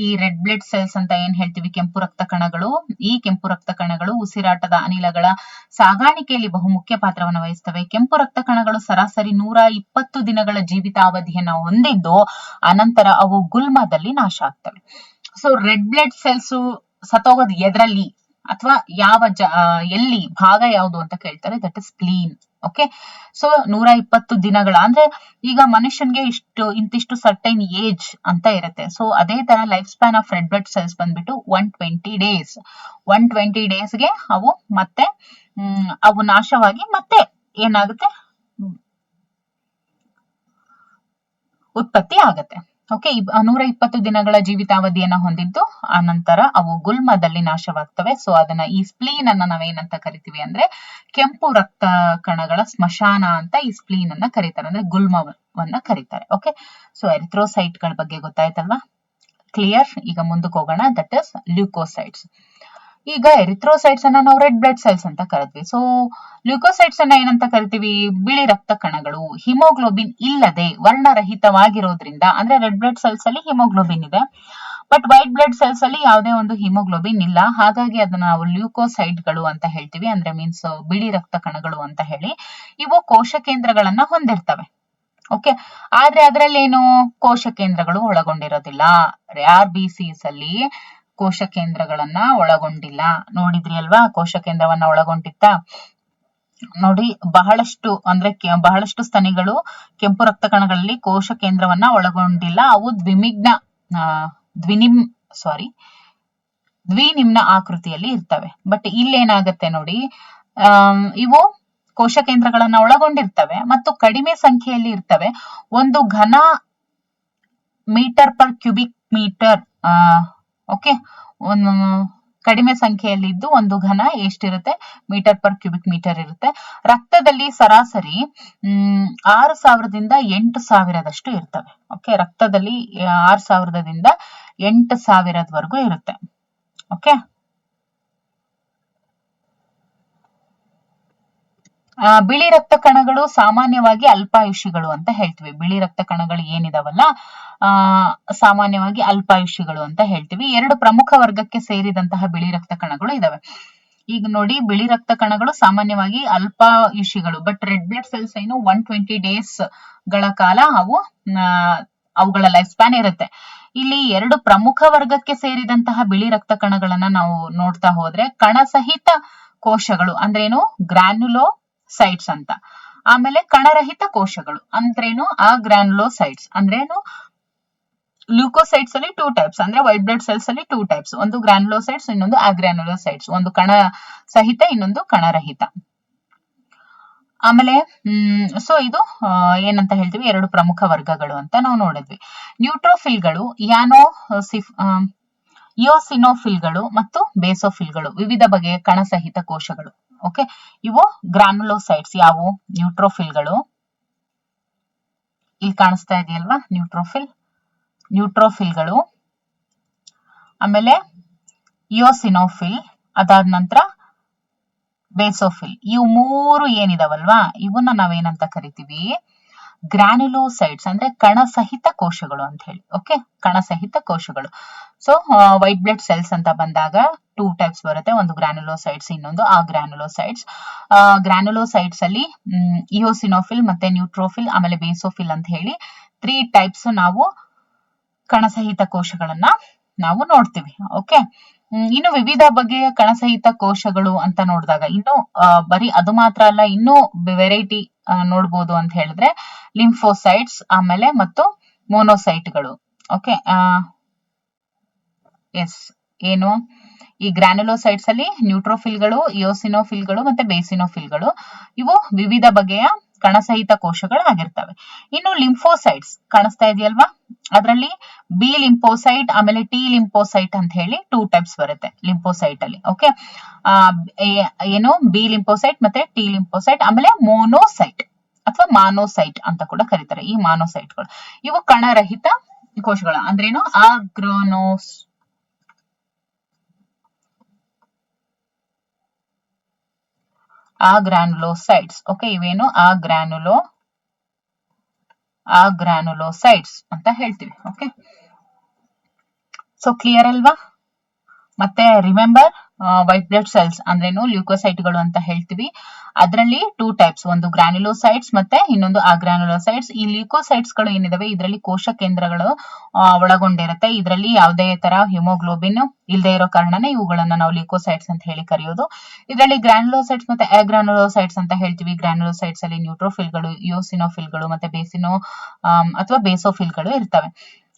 ಈ ರೆಡ್ ಬ್ಲಡ್ ಸೆಲ್ಸ್ ಅಂತ ಏನ್ ಹೇಳ್ತೀವಿ, ಕೆಂಪು ರಕ್ತ ಕಣಗಳು, ಈ ಕೆಂಪು ರಕ್ತ ಕಣಗಳು ಉಸಿರಾಟದ ಅನಿಲಗಳ ಸಾಗಾಣಿಕೆಯಲ್ಲಿ ಬಹುಮುಖ್ಯ ಪಾತ್ರವನ್ನು ವಹಿಸ್ತವೆ. ಕೆಂಪು ರಕ್ತ ಕಣಗಳು ಸರಾಸರಿ 120 ದಿನಗಳ ಜೀವಿತಾವಧಿಯನ್ನು ಹೊಂದಿದ್ದು ಅನಂತರ ಅವು ಗುಲ್ಮದಲ್ಲಿ ನಾಶ ಆಗ್ತವೆ. ಸೊ ರೆಡ್ ಬ್ಲಡ್ ಸೆಲ್ಸ್ ಸತ್ತೋಗೋದು ಎದ್ರಲ್ಲಿ ಅಥವಾ ಯಾವ ಎಲ್ಲಿ ಭಾಗ ಯಾವುದು ಅಂತ ಕೇಳ್ತಾರೆ, that is spleen. Okay, so 120 ದಿನಗಳ ಅಂದ್ರೆ ಈಗ ಮನುಷ್ಯನ್ಗೆ ಇಂತಿಷ್ಟು ಸರ್ಟೈನ್ ಏಜ್ ಅಂತ ಇರುತ್ತೆ. ಸೊ ಅದೇ ತರ life span of red blood cells ಬಂದ್ಬಿಟ್ಟು 120 ಡೇಸ್. 120 ಡೇಸ್ಗೆ ಅವು ಮತ್ತೆ ಅವು ನಾಶವಾಗಿ ಮತ್ತೆ ಏನಾಗುತ್ತೆ, ಉತ್ಪತ್ತಿ ಆಗತ್ತೆ. ಓಕೆ, 120 ದಿನಗಳ ಜೀವಿತಾವಧಿಯನ್ನ ಹೊಂದಿದ್ದು ಆನಂತರ ಅವು ಗುಲ್ಮದಲ್ಲಿ ನಾಶವಾಗ್ತವೆ. ಸೊ ಅದನ್ನ ಈ ಸ್ಪ್ಲೀನ್ ಅನ್ನ ನಾವೇನಂತ ಕರಿತೀವಿ ಅಂದ್ರೆ ಕೆಂಪು ರಕ್ತ ಕಣಗಳ ಸ್ಮಶಾನ ಅಂತ ಈ ಸ್ಪ್ಲೀನ್ ಅನ್ನ ಕರೀತಾರೆ, ಅಂದ್ರೆ ಗುಲ್ಮವನ್ನ ಕರೀತಾರೆ. ಓಕೆ, ಸೊ ಎರಿಥ್ರೋಸೈಟ್ ಗಳ ಬಗ್ಗೆ ಗೊತ್ತಾಯ್ತಲ್ವಾ, ಕ್ಲಿಯರ್. ಈಗ ಮುಂದಕ್ಕೆ ಹೋಗೋಣ, ದಟ್ ಇಸ್ ಲ್ಯೂಕೋಸೈಟ್ಸ್. ಈಗ ಎರಿಥ್ರೋಸೈಟ್ಸ್ ಅನ್ನ ನಾವು ರೆಡ್ ಬ್ಲಡ್ ಸೆಲ್ಸ್ ಅಂತ ಕರಿತೀವಿ. ಸೊ ಲ್ಯೂಕೋಸೈಟ್ಸ್ ಅನ್ನ ಏನಂತ ಕರಿತೀವಿ, ಬಿಳಿ ರಕ್ತ ಕಣಗಳು. ಹಿಮೋಗ್ಲೋಬಿನ್ ಇಲ್ಲದೆ ವರ್ಣರಹಿತವಾಗಿರೋದ್ರಿಂದ, ಅಂದ್ರೆ ರೆಡ್ ಬ್ಲಡ್ ಸೆಲ್ಸ್ ಅಲ್ಲಿ ಹಿಮೋಗ್ಲೋಬಿನ್ ಇದೆ, ಬಟ್ ವೈಟ್ ಬ್ಲಡ್ ಸೆಲ್ಸ್ ಅಲ್ಲಿ ಯಾವುದೇ ಒಂದು ಹಿಮೋಗ್ಲೋಬಿನ್ ಇಲ್ಲ. ಹಾಗಾಗಿ ಅದನ್ನ ನಾವು ಲ್ಯೂಕೋಸೈಟ್ ಗಳು ಅಂತ ಹೇಳ್ತೀವಿ, ಅಂದ್ರೆ ಮೀನ್ಸ್ ಬಿಳಿ ರಕ್ತ ಕಣಗಳು ಅಂತ ಹೇಳಿ. ಇವು ಕೋಶ ಕೇಂದ್ರಗಳನ್ನ ಹೊಂದಿರ್ತವೆ. ಓಕೆ, ಆದ್ರೆ ಅದರಲ್ಲಿ ಏನು ಕೋಶ ಕೇಂದ್ರಗಳು ಒಳಗೊಂಡಿರೋದಿಲ್ಲ. RBCs ಅಲ್ಲಿ ಕೋಶ ಕೇಂದ್ರಗಳನ್ನ ಒಳಗೊಂಡಿಲ್ಲ. ನೋಡಿದ್ರಿ ಅಲ್ವಾ, ಕೋಶ ಕೇಂದ್ರವನ್ನ ಒಳಗೊಂಡಿತ್ತ ನೋಡಿ. ಬಹಳಷ್ಟು ಸ್ತನಿಗಳು ಕೆಂಪು ರಕ್ತ ಕಣಗಳಲ್ಲಿ ಕೋಶ ಕೇಂದ್ರವನ್ನ ಒಳಗೊಂಡಿಲ್ಲ. ಅವು ದ್ವಿನಿಮ್ನ ಆಕೃತಿಯಲ್ಲಿ ಇರ್ತವೆ. ಬಟ್ ಇಲ್ಲೇನಾಗತ್ತೆ ನೋಡಿ, ಇವು ಕೋಶ ಕೇಂದ್ರಗಳನ್ನ ಒಳಗೊಂಡಿರ್ತವೆ ಮತ್ತು ಕಡಿಮೆ ಸಂಖ್ಯೆಯಲ್ಲಿ ಇರ್ತವೆ. ಒಂದು ಘನ metre per cubic metre. Okay, ಕಡಿಮೆ ಸಂಖ್ಯೆಯಲ್ಲಿ ಇದ್ದು ಒಂದು ಘನ ಎಷ್ಟಿರುತ್ತೆ, ಮೀಟರ್ ಪರ್ ಕ್ಯೂಬಿಕ್ ಮೀಟರ್ ಇರುತ್ತೆ. ರಕ್ತದಲ್ಲಿ ಸರಾಸರಿ 6000ದಿಂದ 8000ದಷ್ಟು ಇರ್ತವೆ. ಓಕೆ, ರಕ್ತದಲ್ಲಿ 6000ದಿಂದ 8000ದವರೆಗೂ ಇರುತ್ತೆ. ಓಕೆ, ಬಿಳಿ ರಕ್ತ ಕಣಗಳು ಸಾಮಾನ್ಯವಾಗಿ ಅಲ್ಪಾಯುಷಿಗಳು ಅಂತ ಹೇಳ್ತೀವಿ. ಬಿಳಿ ರಕ್ತ ಕಣಗಳು ಏನಿದಾವಲ್ಲ, ಸಾಮಾನ್ಯವಾಗಿ ಅಲ್ಪಾಯುಷಿಗಳು ಅಂತ ಹೇಳ್ತೀವಿ. 2 ಪ್ರಮುಖ ವರ್ಗಕ್ಕೆ ಸೇರಿದಂತಹ ಬಿಳಿ ರಕ್ತ ಕಣಗಳು ಇದಾವೆ. ಈಗ ನೋಡಿ, ಬಿಳಿ ರಕ್ತ ಕಣಗಳು ಸಾಮಾನ್ಯವಾಗಿ ಅಲ್ಪಾಯುಷಿಗಳು, ಬಟ್ ರೆಡ್ ಬ್ಲಡ್ ಸೆಲ್ಸ್ ಏನು 120 ಡೇಸ್ ಗಳ ಕಾಲ ಅವುಗಳ ಲೈಫ್ ಸ್ಪ್ಯಾನ್ ಇರುತ್ತೆ. ಇಲ್ಲಿ 2 ಪ್ರಮುಖ ವರ್ಗಕ್ಕೆ ಸೇರಿದಂತಹ ಬಿಳಿ ರಕ್ತ ಕಣಗಳನ್ನ ನಾವು ನೋಡ್ತಾ ಹೋದ್ರೆ, ಕಣಸಹಿತ ಕೋಶಗಳು ಅಂದ್ರೇನು, ಗ್ರಾನ್ಯುಲೋಸೈಟ್ಸ್ ಅಂತ. ಆಮೇಲೆ ಕಣರಹಿತ ಕೋಶಗಳು ಅಂದ್ರೇನು, ಗ್ರಾನ್ಯುಲೋಸೈಟ್ಸ್ ಅಂದ್ರೇನು. ಲ್ಯೂಕೋಸೈಟ್ಸ್ ಅಲ್ಲಿ 2 ಟೈಪ್ಸ್, ಅಂದ್ರೆ ವೈಟ್ ಬ್ಲಡ್ ಸೆಲ್ಸ್ ಅಲ್ಲಿ 2 ಟೈಪ್ಸ್, ಒಂದು ಗ್ರಾನ್ಯುಲೋಸೈಟ್ಸ್, ಇನ್ನೊಂದು ಅಗ್ರಾನ್ಯುಲೋಸೈಟ್ಸ್. ಒಂದು ಕಣ ಸಹಿತ, ಇನ್ನೊಂದು ಕಣರಹಿತ. ಆಮೇಲೆ ಸೊ ಇದು ಏನಂತ ಹೇಳ್ತೀವಿ, 2 ಪ್ರಮುಖ ವರ್ಗಗಳು ಅಂತ ನಾವು ನೋಡಿದ್ವಿ. ನ್ಯೂಟ್ರೋಫಿಲ್ಗಳು, ಇಯೋಸಿನೋಫಿಲ್ಗಳು ಮತ್ತು ಬೇಸೋಫಿಲ್ಗಳು ವಿವಿಧ ಬಗೆಯ ಕಣಸಹಿತ ಕೋಶಗಳು. ಓಕೆ, ಇವು ಗ್ರಾನ್ಯುಲೋಸೈಟ್ಸ್. ಯಾವುವು, ನ್ಯೂಟ್ರೋಫಿಲ್ಗಳು. ಇಲ್ಲಿ ಕಾಣಿಸ್ತಾ ಇದೆಯಲ್ವಾ, ನ್ಯೂಟ್ರೋಫಿಲ್ಗಳು. ಆಮೇಲೆ ಇಯೋಸಿನೋಫಿಲ್, ಅದಾದ ನಂತರ ಬೇಸೋಫಿಲ್. ಇವು 3 ಏನಿದಾವಲ್ವಾ, ಇವನ್ನ ನಾವೇನಂತ ಕರಿತೀವಿ, ಗ್ರಾನ್ಯುಲೋಸೈಟ್ಸ್, ಅಂದ್ರೆ ಕಣಸಹಿತ ಕೋಶಗಳು ಅಂತ ಹೇಳಿ. ಓಕೆ, ಕಣಸಹಿತ ಕೋಶಗಳು. ಸೊ ವೈಟ್ ಬ್ಲಡ್ ಸೆಲ್ಸ್ ಅಂತ ಬಂದಾಗ 2 ಟೈಪ್ಸ್ ಬರುತ್ತೆ, ಒಂದು ಗ್ರಾನ್ಯುಲೋಸೈಟ್ಸ್, ಇನ್ನೊಂದು ಗ್ರಾನ್ಯುಲೋಸೈಟ್ಸ್. ಗ್ರಾನ್ಯುಲೋಸೈಟ್ಸ್ ಅಲ್ಲಿ ಇಯೋಸಿನೋಫಿಲ್ ಮತ್ತೆ ನ್ಯೂಟ್ರೋಫಿಲ್ ಆಮೇಲೆ ಬೇಸೋಫಿಲ್ ಅಂತ ಹೇಳಿ 3 ಟೈಪ್ಸ್ ನಾವು ಕಣಸಹಿತ ಕೋಶಗಳನ್ನ ನಾವು ನೋಡ್ತೀವಿ. ಓಕೆ, ಇನ್ನು ವಿವಿಧ ಬಗೆಯ ಕಣಸಹಿತ ಕೋಶಗಳು ಅಂತ ನೋಡಿದಾಗ ಇನ್ನು ಬರೀ ಅದು ಮಾತ್ರ ಅಲ್ಲ, ಇನ್ನೂ ವೆರೈಟಿ ನೋಡ್ಬೋದು ಅಂತ ಹೇಳಿದ್ರೆ ಲಿಂಫೋಸೈಟ್ಸ್ ಆಮೇಲೆ ಮತ್ತು ಮೋನೋಸೈಟ್ಗಳು. ಓಕೆ, ಏನು ಈ ಗ್ರಾನ್ಯುಲೋಸೈಟ್ಸ್ ಅಲ್ಲಿ ನ್ಯೂಟ್ರೋಫಿಲ್ಗಳು, ಇಯೋಸಿನೋಫಿಲ್ಗಳು ಮತ್ತೆ ಬೇಸಿನೋಫಿಲ್ಗಳು, ಇವು ವಿವಿಧ ಬಗೆಯ ಕಣಸಹಿತ ಕೋಶಗಳು ಆಗಿರ್ತವೆ. ಇನ್ನು ಲಿಂಫೋಸೈಟ್ಸ್ ಕಾಣಿಸ್ತಾ ಇದೆಯಲ್ವಾ, ಅದರಲ್ಲಿ ಬಿ ಲಿಂಪೋಸೈಟ್ ಆಮೇಲೆ ಟಿ ಲಿಂಪೋಸೈಟ್ ಅಂತ ಹೇಳಿ 2 ಟೈಪ್ಸ್ ಬರುತ್ತೆ ಲಿಂಪೋಸೈಟ್ ಅಲ್ಲಿ. ಓಕೆ, ಏನು ಬಿ ಲಿಂಪೋಸೈಟ್ ಮತ್ತೆ ಟಿ ಲಿಂಪೋಸೈಟ್, ಆಮೇಲೆ ಮೋನೋಸೈಟ್ ಅಥವಾ ಮಾನೋಸೈಟ್ ಅಂತ ಕೂಡ ಕರೀತಾರೆ. ಈ ಮಾನೋಸೈಟ್ಗಳು ಇವು ಕಣರಹಿತ ಕೋಶಗಳು. ಅಂದ್ರೇನು? ಗ್ರಾನುಲೋಸೈಟ್ಸ್. ಓಕೆ, ಇವೇನು ಗ್ರಾನುಲೋಸೈಟ್ಸ್ ಅಂತ ಹೇಳ್ತೀವಿ. ಓಕೆ, ಸೊ ಕ್ಲಿಯರ್ ಅಲ್ವಾ? ಮತ್ತೆ ರಿಮೆಂಬರ್, ವೈಟ್ ಬ್ಲಡ್ ಸೆಲ್ಸ್ ಅಂದ್ರೇನು ಲ್ಯೂಕೋಸೈಟ್ಗಳು ಅಂತ ಹೇಳ್ತೀವಿ. ಅದರಲ್ಲಿ 2 ಟೈಪ್ಸ್, ಒಂದು ಗ್ರಾನ್ಯುಲೋಸೈಟ್ಸ್ ಮತ್ತೆ ಇನ್ನೊಂದು ಆಗ್ರಾನ್ಯುಲೋಸೈಟ್ಸ್. ಈ ಲ್ಯೂಕೋಸೈಟ್ಸ್ ಗಳು ಏನಿದಾವೆ ಇದರಲ್ಲಿ ಕೋಶ ಕೇಂದ್ರಗಳು ಒಳಗೊಂಡಿರುತ್ತೆ. ಇದರಲ್ಲಿ ಯಾವುದೇ ತರ ಹಿಮೋಗ್ಲೋಬಿನ್ ಇಲ್ಲದೆ ಇರೋ ಕಾರಣನೇ ಇವುಗಳನ್ನ ನಾವು ಲ್ಯೂಕೋಸೈಟ್ಸ್ ಅಂತ ಹೇಳಿ ಕರೆಯೋದು. ಇದರಲ್ಲಿ ಗ್ರಾನ್ಯುಲೋಸೈಟ್ಸ್ ಮತ್ತೆ ಆಗ್ರಾನ್ಯುಲೋಸೈಟ್ಸ್ ಅಂತ ಹೇಳ್ತೀವಿ. ಗ್ರಾನ್ಯುಲೋಸೈಟ್ಸ್ ಅಲ್ಲಿ ನ್ಯೂಟ್ರೋಫಿಲ್ಗಳು, ಇಯೋಸಿನೋಫಿಲ್ಗಳು ಮತ್ತೆ ಅಥವಾ ಬೇಸೋಫಿಲ್ಗಳು ಇರ್ತವೆ.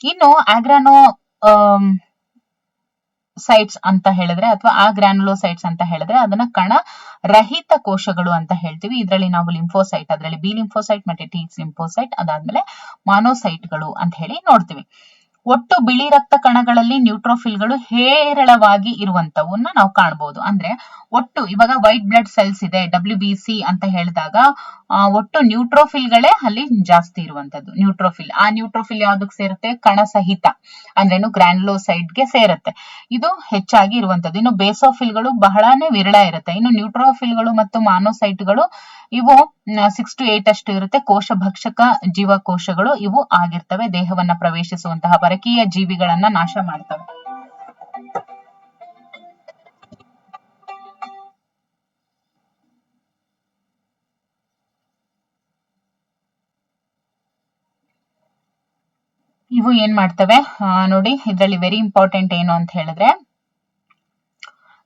ಇನ್ನು ಆಗ್ರಾನೋ ಸೈಟ್ಸ್ ಅಂತ ಹೇಳಿದ್ರೆ ಅಥವಾ ಗ್ರಾನುಲೋಸೈಟ್ಸ್ ಅಂತ ಹೇಳಿದ್ರೆ ಅದನ್ನ ಕಣ ರಹಿತ ಕೋಶಗಳು ಅಂತ ಹೇಳ್ತೀವಿ. ಇದರಲ್ಲಿ ನಾವು ಲಿಂಫೋಸೈಟ್, ಅದರಲ್ಲಿ ಬಿ ಲಿಂಫೋಸೈಟ್ ಮತ್ತೆ ಟಿ ಲಿಂಫೋಸೈಟ್, ಅದಾದ್ಮೇಲೆ ಮಾನೋಸೈಟ್ಗಳು ಅಂತ ಹೇಳಿ ನೋಡ್ತೀವಿ. ಒಟ್ಟು ಬಿಳಿ ರಕ್ತ ಕಣಗಳಲ್ಲಿ ನ್ಯೂಟ್ರೋಫಿಲ್ಗಳು ಹೇರಳವಾಗಿ ಇರುವಂತವನ್ನ ನಾವು ಕಾಣಬಹುದು. ಅಂದ್ರೆ ಒಟ್ಟು ಇವಾಗ ವೈಟ್ ಬ್ಲಡ್ ಸೆಲ್ಸ್ ಇದೆ WBC ಅಂತ ಹೇಳಿದಾಗ ಒಟ್ಟು ನ್ಯೂಟ್ರೋಫಿಲ್ಗಳೇ ಅಲ್ಲಿ ಜಾಸ್ತಿ ಇರುವಂತದ್ದು. ನ್ಯೂಟ್ರೋಫಿಲ್ ಯಾವ್ದಕ್ ಸೇರುತ್ತೆ? ಕಣ ಸಹಿತ ಅಂದ್ರೇನು ಗ್ರಾನ್ಯುಲೋಸೈಟ್ಗೆ ಸೇರುತ್ತೆ. ಇದು ಹೆಚ್ಚಾಗಿ ಇರುವಂತದ್ದು. ಇನ್ನು ಬೇಸೋಫಿಲ್ಗಳು ಬಹಳಾನೇ ವಿರಳ ಇರುತ್ತೆ. ಇನ್ನು ನ್ಯೂಟ್ರೋಫಿಲ್ಗಳು ಮತ್ತು ಮಾನೋಸೈಟ್ಗಳು ಇವು 6 to 8 ಅಷ್ಟು ಇರುತ್ತೆ. ಕೋಶ ಭಕ್ಷಕ ಜೀವಕೋಶಗಳು ಇವು ಆಗಿರ್ತವೆ. ದೇಹವನ್ನ ಪ್ರವೇಶಿಸುವಂತಹ ಪರಕೀಯ ಜೀವಿಗಳನ್ನ ನಾಶ ಮಾಡ್ತವೆ. ಇವು ಏನ್ ಮಾಡ್ತವೆ ನೋಡಿ, ಇದರಲ್ಲಿ ವೆರಿ ಇಂಪಾರ್ಟೆಂಟ್ ಏನು ಅಂತ ಹೇಳಿದ್ರೆ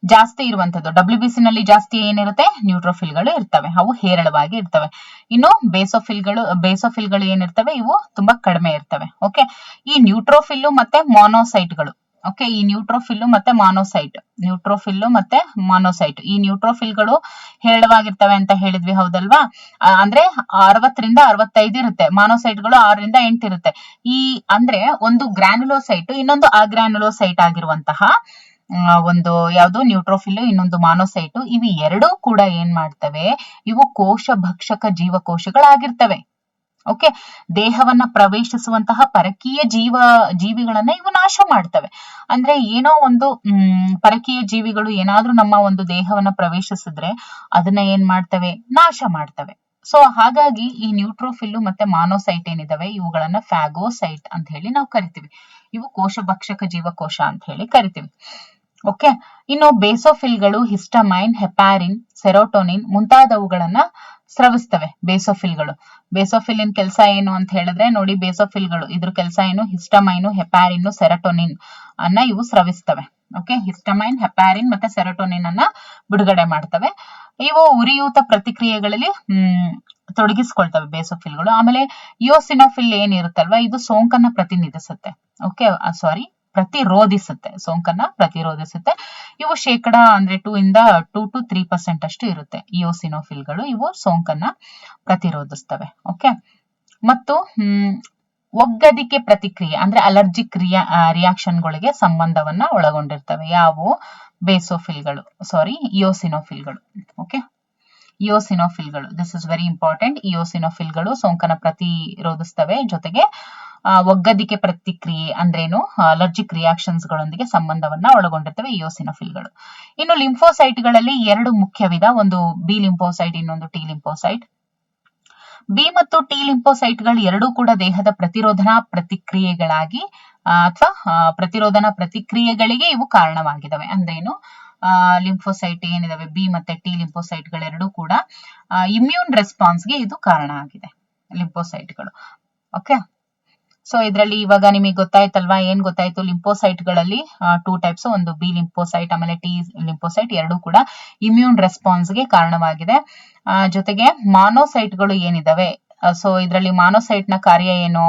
ಜಾಸ್ತಿ ಇರುವಂತದ್ದು WBC ನಲ್ಲಿ ಜಾಸ್ತಿ ಏನಿರುತ್ತೆ? ನ್ಯೂಟ್ರೋಫಿಲ್ಗಳು ಇರ್ತವೆ, ಅವು ಹೇರಳವಾಗಿ ಇರ್ತವೆ. ಇನ್ನು ಬೇಸೋಫಿಲ್ಗಳು ಏನಿರ್ತವೆ? ಇವು ತುಂಬಾ ಕಡಿಮೆ ಇರ್ತವೆ. ಓಕೆ, ಈ ನ್ಯೂಟ್ರೋಫಿಲ್ ಮತ್ತೆ ಮಾನೋಸೈಟ್ಗಳು, ಓಕೆ, ಈ ನ್ಯೂಟ್ರೋಫಿಲ್ ಮತ್ತೆ ಮಾನೋಸೈಟ್ ಈ ನ್ಯೂಟ್ರೋಫಿಲ್ಗಳು ಹೇರಳವಾಗಿರ್ತವೆ ಅಂತ ಹೇಳಿದ್ವಿ, ಹೌದಲ್ವಾ? ಅಂದ್ರೆ 60ರಿಂದ 65 ಇರುತ್ತೆ. ಮಾನೋಸೈಟ್ಗಳು 6ರಿಂದ 8 ಇರುತ್ತೆ. ಅಂದ್ರೆ ಒಂದು ಗ್ರಾನ್ಯುಲೋಸೈಟ್ ಇನ್ನೊಂದು ಆಗ್ರಾನ್ಯುಲೋಸೈಟ್ ಆಗಿರುವಂತಹ ಒಂದು ಯಾವುದು ನ್ಯೂಟ್ರೋಫಿಲ್, ಇನ್ನೊಂದು ಮಾನೋಸೈಟ್, ಇವು ಎರಡೂ ಕೂಡ ಏನ್ ಮಾಡ್ತವೆ? ಇವು ಕೋಶ ಭಕ್ಷಕ ಜೀವಕೋಶಗಳಾಗಿರ್ತವೆ. ಓಕೆ, ದೇಹವನ್ನ ಪ್ರವೇಶಿಸುವಂತಹ ಪರಕೀಯ ಜೀವಿಗಳನ್ನ ಇವು ನಾಶ ಮಾಡ್ತವೆ. ಅಂದ್ರೆ ಏನೋ ಒಂದು ಪರಕೀಯ ಜೀವಿಗಳು ಏನಾದ್ರೂ ನಮ್ಮ ಒಂದು ದೇಹವನ್ನ ಪ್ರವೇಶಿಸಿದ್ರೆ ಅದನ್ನ ಏನ್ ಮಾಡ್ತವೆ? ನಾಶ ಮಾಡ್ತವೆ. ಸೊ ಹಾಗಾಗಿ ಈ ನ್ಯೂಟ್ರೋಫಿಲ್ ಮತ್ತೆ ಮಾನೋಸೈಟ್ ಏನಿದಾವೆ ಇವುಗಳನ್ನ ಫ್ಯಾಗೋಸೈಟ್ ಅಂತ ಹೇಳಿ ನಾವು ಕರಿತೀವಿ. ಇವು ಕೋಶ ಭಕ್ಷಕ ಜೀವಕೋಶ ಅಂತ ಹೇಳಿ ಕರಿತೀವಿ. ಓಕೆ, ಇನ್ನು ಬೇಸೋಫಿಲ್ಗಳು ಹಿಸ್ಟಮೈನ್, ಹೆಪಾರಿನ್, ಸೆರೋಟೋನಿನ್ ಮುಂತಾದವುಗಳನ್ನ ಸ್ರವಿಸ್ತವೆ. ಬೇಸೋಫಿಲಿನ್ ಕೆಲಸ ಏನು ಅಂತ ಹೇಳಿದ್ರೆ ನೋಡಿ, ಬೇಸೋಫಿಲ್ಗಳು ಇದ್ರ ಕೆಲಸ ಏನು? ಹಿಸ್ಟಮೈನು, ಹೆಪಾರಿನ್, ಸೆರೋಟೋನಿನ್ ಅನ್ನ ಇವು ಸ್ರವಿಸ್ತವೆ. ಓಕೆ, ಹಿಸ್ಟಮೈನ್, ಹೆಪಾರಿನ್ ಮತ್ತೆ ಸೆರೋಟೋನಿನ್ ಅನ್ನ ಬಿಡುಗಡೆ ಮಾಡ್ತವೆ. ಇವು ಉರಿಯೂತ ಪ್ರತಿಕ್ರಿಯೆಗಳಲ್ಲಿ ತೊಡಗಿಸ್ಕೊಳ್ತವೆ ಬೇಸೋಫಿಲ್ಗಳು. ಆಮೇಲೆ ಇಯೋಸಿನೋಫಿಲ್ ಏನಿರುತ್ತಲ್ವಾ ಇದು ಸೋಂಕನ್ನ ಪ್ರತಿನಿಧಿಸುತ್ತೆ. ಓಕೆ, ಪ್ರತಿರೋಧಿಸುತ್ತೆ, ಸೋಂಕನ್ನ ಪ್ರತಿರೋಧಿಸುತ್ತೆ. ಇವು ಶೇಕಡಾ ಅಂದ್ರೆ 2 to 3% ಅಷ್ಟು ಇರುತ್ತೆ. ಇಯೋಸಿನೋಫಿಲ್ಗಳು ಇವು ಸೋಂಕನ್ನ ಪ್ರತಿರೋಧಿಸ್ತವೆ. ಓಕೆ, ಮತ್ತು ಒಗ್ಗದಿಕೆ ಪ್ರತಿಕ್ರಿಯೆ ಅಂದ್ರೆ ಅಲರ್ಜಿಕ್ ರಿಯಾಕ್ಷನ್ಗಳಿಗೆ ಸಂಬಂಧವನ್ನ ಒಳಗೊಂಡಿರ್ತವೆ. ಯಾವುವು? ಇಯೋಸಿನೋಫಿಲ್ಗಳು. ಓಕೆ, ಇಯೋಸಿನೋಫಿಲ್ಗಳು, ದಿಸ್ ಇಸ್ ವೆರಿ ಇಂಪಾರ್ಟೆಂಟ್. ಇಯೋಸಿನೋಫಿಲ್ಗಳು ಸೋಂಕನ್ನ ಪ್ರತಿರೋಧಿಸ್ತವೆ, ಜೊತೆಗೆ ಒಗ್ಗದಿಕೆ ಪ್ರತಿಕ್ರಿಯೆ ಅಂದ್ರೇನು? ಅಲರ್ಜಿಕ್ ರಿಯಾಕ್ಷನ್ಸ್ ಗಳೊಂದಿಗೆ ಸಂಬಂಧವನ್ನ ಒಳಗೊಂಡಿರ್ತವೆ ಇಯೋಸಿನೋಫಿಲ್ಗಳು. ಇನ್ನು ಲಿಂಫೋಸೈಟ್ಗಳಲ್ಲಿ 2 ಮುಖ್ಯ ವಿಧ, ಒಂದು ಬಿ ಲಿಂಫೋಸೈಟ್, ಇನ್ನೊಂದು ಟಿ ಲಿಂಫೋಸೈಟ್. ಬಿ ಮತ್ತು ಟಿ ಲಿಂಫೋಸೈಟ್ಗಳು ಎರಡೂ ಕೂಡ ದೇಹದ ಪ್ರತಿರೋಧನಾ ಪ್ರತಿಕ್ರಿಯೆಗಳಾಗಿ ಅಥವಾ ಪ್ರತಿರೋಧನಾ ಪ್ರತಿಕ್ರಿಯೆಗಳಿಗೆ ಇವು ಕಾರಣವಾಗಿದ್ದಾವೆ. ಅಂದ್ರೇನು? ಲಿಂಫೋಸೈಟ್ ಏನಿದಾವೆ ಬಿ ಮತ್ತೆ ಟಿ ಲಿಂಫೋಸೈಟ್ಗಳೆರಡೂ ಕೂಡ ಇಮ್ಯೂನ್ ರೆಸ್ಪಾನ್ಸ್ಗೆ ಇದು ಕಾರಣ ಆಗಿದೆ, ಲಿಂಫೋಸೈಟ್ಗಳು. ಓಕೆ, ಸೊ ಇದರಲ್ಲಿ ಇವಾಗ ನಿಮಗೆ ಗೊತ್ತಾಯ್ತಲ್ವಾ? ಏನ್ ಗೊತ್ತಾಯ್ತು? ಲಿಂಫೋಸೈಟ್ಗಳಲ್ಲಿ 2 ಟೈಪ್ಸ್, ಒಂದು ಬಿ ಲಿಂಫೋಸೈಟ್ ಆಮೇಲೆ ಟಿ ಲಿಂಫೋಸೈಟ್, ಎರಡೂ ಕೂಡ ಇಮ್ಯೂನ್ ರೆಸ್ಪಾನ್ಸ್ಗೆ ಕಾರಣವಾಗಿದೆ. ಜೊತೆಗೆ ಮಾನೋಸೈಟ್ಗಳು ಏನಿದಾವೆ, ಸೊ ಇದರಲ್ಲಿ ಮಾನೋಸೈಟ್ ನ ಕಾರ್ಯ ಏನು?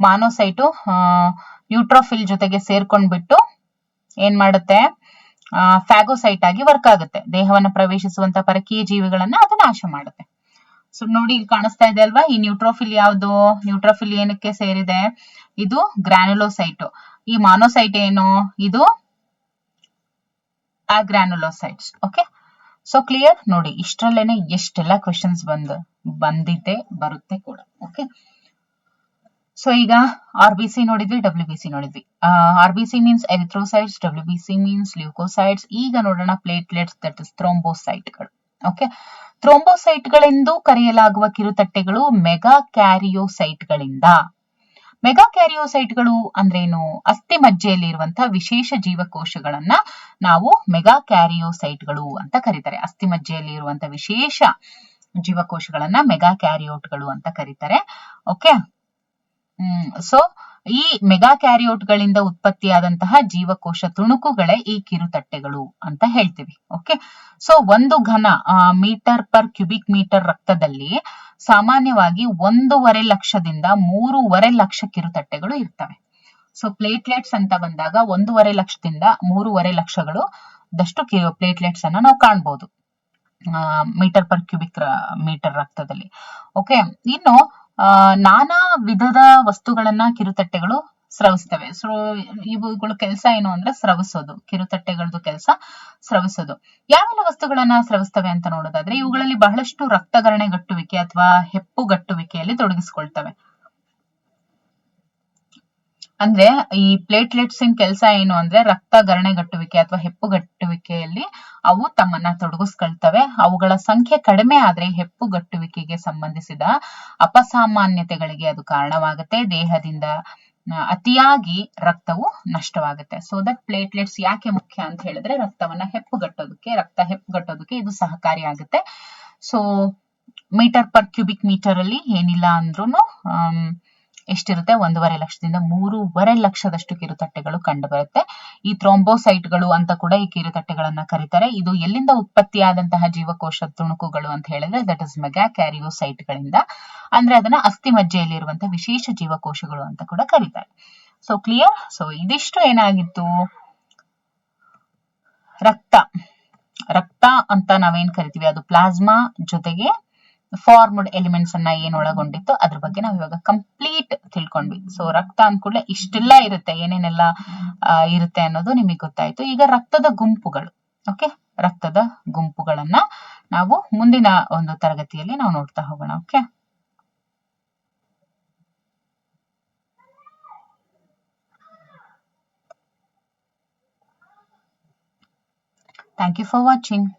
ಮಾನೋಸೈಟು ನ್ಯೂಟ್ರೋಫಿಲ್ ಜೊತೆಗೆ ಸೇರ್ಕೊಂಡ್ಬಿಟ್ಟು ಏನ್ ಮಾಡುತ್ತೆ? ಫ್ಯಾಗೋಸೈಟ್ ಆಗಿ ವರ್ಕ್ ಆಗುತ್ತೆ. ದೇಹವನ್ನು ಪ್ರವೇಶಿಸುವಂತ ಪರಕೀಯ ಜೀವಿಗಳನ್ನ ಅದು ನಾಶ ಮಾಡುತ್ತೆ. ಸೊ ನೋಡಿ ಇಲ್ಲಿ ಕಾಣಿಸ್ತಾ ಇದೆ ಅಲ್ವಾ, ಈ ನ್ಯೂಟ್ರೋಫಿಲ್ ಯಾವುದು? ನ್ಯೂಟ್ರೋಫಿಲ್ ಏನಕ್ಕೆ ಸೇರಿದೆ? ಇದು ಗ್ರಾನುಲೋಸೈಟ್. ಈ ಮಾನೋಸೈಟ್ ಏನು? ಇದು ಆಗ್ರಾನುಲೋಸೈಟ್ಸ್. Okay, so clear. ನೋಡಿ ಇಷ್ಟರಲ್ಲೇನೆ ಎಷ್ಟೆಲ್ಲ ಕ್ವೆಶನ್ಸ್ ಬಂದಿದೆ, ಬರುತ್ತೆ ಕೂಡ. ಓಕೆ, ಸೊ ಈಗ RBC ನೋಡಿದ್ವಿ, WBC ನೋಡಿದ್ವಿ. RBC means erythrocytes, WBC means leukocytes. ಈಗ ನೋಡೋಣ ಪ್ಲೇಟ್ಲೆಟ್ಸ್, ದಟ್ ಇಸ್ ಥ್ರೋಂಬೋಸೈಟ್ಗಳು. ಓಕೆ, ಥ್ರೋಂಬೋಸೈಟ್ಗಳೆಂದು ಕರೆಯಲಾಗುವ ಕಿರುತಟ್ಟೆಗಳು ಮೆಗಾ ಕ್ಯಾರಿಯೋಸೈಟ್ಗಳಿಂದ. ಮೆಗಾ ಕ್ಯಾರಿಯೋಸೈಟ್ಗಳು ಅಂದ್ರೇನು? ಅಸ್ಥಿ ಮಜ್ಜೆಯಲ್ಲಿ ಇರುವಂತಹ ವಿಶೇಷ ಜೀವಕೋಶಗಳನ್ನ ನಾವು ಮೆಗಾ ಕ್ಯಾರಿಯೋಸೈಟ್ಗಳು ಅಂತ ಕರೀತಾರೆ. ಅಸ್ಥಿ ಮಜ್ಜೆಯಲ್ಲಿ ಇರುವಂತಹ ವಿಶೇಷ ಜೀವಕೋಶಗಳನ್ನ ಮೆಗಾ ಕ್ಯಾರಿಯೋಟ್ಗಳು ಅಂತ ಕರೀತಾರೆ. ಓಕೆ, ಸೊ ಈ ಮೆಗಾ ಕ್ಯಾರಿಯೋಟ್ಗಳಿಂದ ಉತ್ಪತ್ತಿಯಾದಂತಹ ಜೀವಕೋಶ ತುಣುಕುಗಳೇ ಈ ಕಿರುತಟ್ಟೆಗಳು ಅಂತ ಹೇಳ್ತೀವಿ. ಓಕೆ, ಸೊ ಒಂದು ಘನ ಮೀಟರ್ ಪರ್ ಕ್ಯೂಬಿಕ್ ಮೀಟರ್ ರಕ್ತದಲ್ಲಿ ಸಾಮಾನ್ಯವಾಗಿ 1.5 ಲಕ್ಷದಿಂದ 3.5 ಲಕ್ಷ ಕಿರುತಟ್ಟೆಗಳು ಇರ್ತವೆ. ಸೊ ಪ್ಲೇಟ್ಲೆಟ್ಸ್ ಅಂತ ಬಂದಾಗ 1.5 ಲಕ್ಷದಿಂದ 3.5 ಲಕ್ಷಗಳು ದಷ್ಟು ಪ್ಲೇಟ್ಲೆಟ್ಸ್ ಅನ್ನ ನಾವು ಕಾಣಬಹುದು ಮೀಟರ್ ಪರ್ ಕ್ಯೂಬಿಕ್ ಮೀಟರ್ ರಕ್ತದಲ್ಲಿ. ಓಕೆ, ಇನ್ನು ನಾನಾ ವಿಧದ ವಸ್ತುಗಳನ್ನ ಕಿರುತಟ್ಟೆಗಳು ಸ್ರವಿಸ್ತವೆ. ಸೊ ಇವುಗಳ ಕೆಲಸ ಏನು ಅಂದ್ರೆ ಸ್ರವಿಸೋದು. ಕಿರುತಟ್ಟೆಗಳದ್ದು ಕೆಲಸ ಸ್ರವಿಸೋದು. ಯಾವೆಲ್ಲ ವಸ್ತುಗಳನ್ನ ಸ್ರವಿಸ್ತವೆ ಅಂತ ನೋಡೋದಾದ್ರೆ, ಇವುಗಳಲ್ಲಿ ಬಹಳಷ್ಟು ರಕ್ತಗರಣೆಗಟ್ಟುವಿಕೆ ಅಥವಾ ಹೆಪ್ಪುಗಟ್ಟುವಿಕೆಯಲ್ಲಿ ತೊಡಗಿಸಿಕೊಳ್ತವೆ. ಅಂದ್ರೆ ಈ ಪ್ಲೇಟ್ಲೆಟ್ಸ್ ಇನ್ ಕೆಲಸ ಏನು ಅಂದ್ರೆ ರಕ್ತ ಗರಣೆಗಟ್ಟುವಿಕೆ ಅಥವಾ ಹೆಪ್ಪುಗಟ್ಟುವಿಕೆಯಲ್ಲಿ ಅವು ತಮ್ಮನ್ನ ತೊಡಗಿಸ್ಕೊಳ್ತವೆ. ಅವುಗಳ ಸಂಖ್ಯೆ ಕಡಿಮೆ ಆದ್ರೆ ಹೆಪ್ಪುಗಟ್ಟುವಿಕೆಗೆ ಸಂಬಂಧಿಸಿದ ಅಪಸಾಮಾನ್ಯತೆಗಳಿಗೆ ಅದು ಕಾರಣವಾಗುತ್ತೆ. ದೇಹದಿಂದ ಅತಿಯಾಗಿ ರಕ್ತವು ನಷ್ಟವಾಗುತ್ತೆ. ಸೊ ದಟ್ ಪ್ಲೇಟ್ಲೆಟ್ಸ್ ಯಾಕೆ ಮುಖ್ಯ ಅಂತ ಹೇಳಿದ್ರೆ ರಕ್ತ ಹೆಪ್ಪುಗಟ್ಟೋದಕ್ಕೆ ಇದು ಸಹಕಾರಿಯಾಗುತ್ತೆ. So metre per cubic metre ಅಲ್ಲಿ ಏನಿಲ್ಲ ಅಂದ್ರೂ ಎಷ್ಟಿರುತ್ತೆ? 1.5 ಲಕ್ಷದಿಂದ 3.5 ಲಕ್ಷದಷ್ಟು ಕಿರುತಟ್ಟೆಗಳು ಕಂಡು ಬರುತ್ತೆ. ಈ ಥ್ರೋಂಬೋಸೈಟ್ಗಳು ಅಂತ ಕೂಡ ಈ ಕಿರುತಟ್ಟೆಗಳನ್ನ ಕರೀತಾರೆ. ಇದು ಎಲ್ಲಿಂದ ಉತ್ಪತ್ತಿಯಾದಂತಹ ಜೀವಕೋಶ ತುಣುಕುಗಳು ಅಂತ ಹೇಳಿದ್ರೆ ದಟ್ ಇಸ್ ಮೆಗಾ ಕ್ಯಾರಿಯೋಸೈಟ್ಗಳಿಂದ. ಅಂದ್ರೆ ಅದನ್ನ ಅಸ್ಥಿ ಮಜ್ಜೆಯಲ್ಲಿ ಇರುವಂತಹ ವಿಶೇಷ ಜೀವಕೋಶಗಳು ಅಂತ ಕೂಡ ಕರೀತಾರೆ. So clear. ಸೊ ಇದಿಷ್ಟು ಏನಾಗಿತ್ತು? ರಕ್ತ ಅಂತ ನಾವೇನ್ ಕರಿತೀವಿ ಅದು ಪ್ಲಾಸ್ಮಾ ಜೊತೆಗೆ ಫಾರ್ಮ್ಡ್ ಎಲಿಮೆಂಟ್ಸ್ ಅನ್ನ ಏನ್ ಒಳಗೊಂಡಿತ್ತು ಅದ್ರ ಬಗ್ಗೆ ನಾವ್ ಇವಾಗ ಕಂಪ್ಲೀಟ್ ತಿಳ್ಕೊಂಡ್ವಿ. ಸೊ ರಕ್ತ ಅಂದ್ಕೂಡ್ಲೆ ಇಷ್ಟೆಲ್ಲ ಇರುತ್ತೆ, ಏನೇನೆಲ್ಲ ಇರುತ್ತೆ ಅನ್ನೋದು ನಿಮಗೆ ಗೊತ್ತಾಯ್ತು. ಈಗ ರಕ್ತದ ಗುಂಪುಗಳು. ಓಕೆ, ರಕ್ತದ ಗುಂಪುಗಳನ್ನ ನಾವು ಮುಂದಿನ ಒಂದು ತರಗತಿಯಲ್ಲಿ ನಾವು ನೋಡ್ತಾ ಹೋಗೋಣ. Okay, thank you for watching.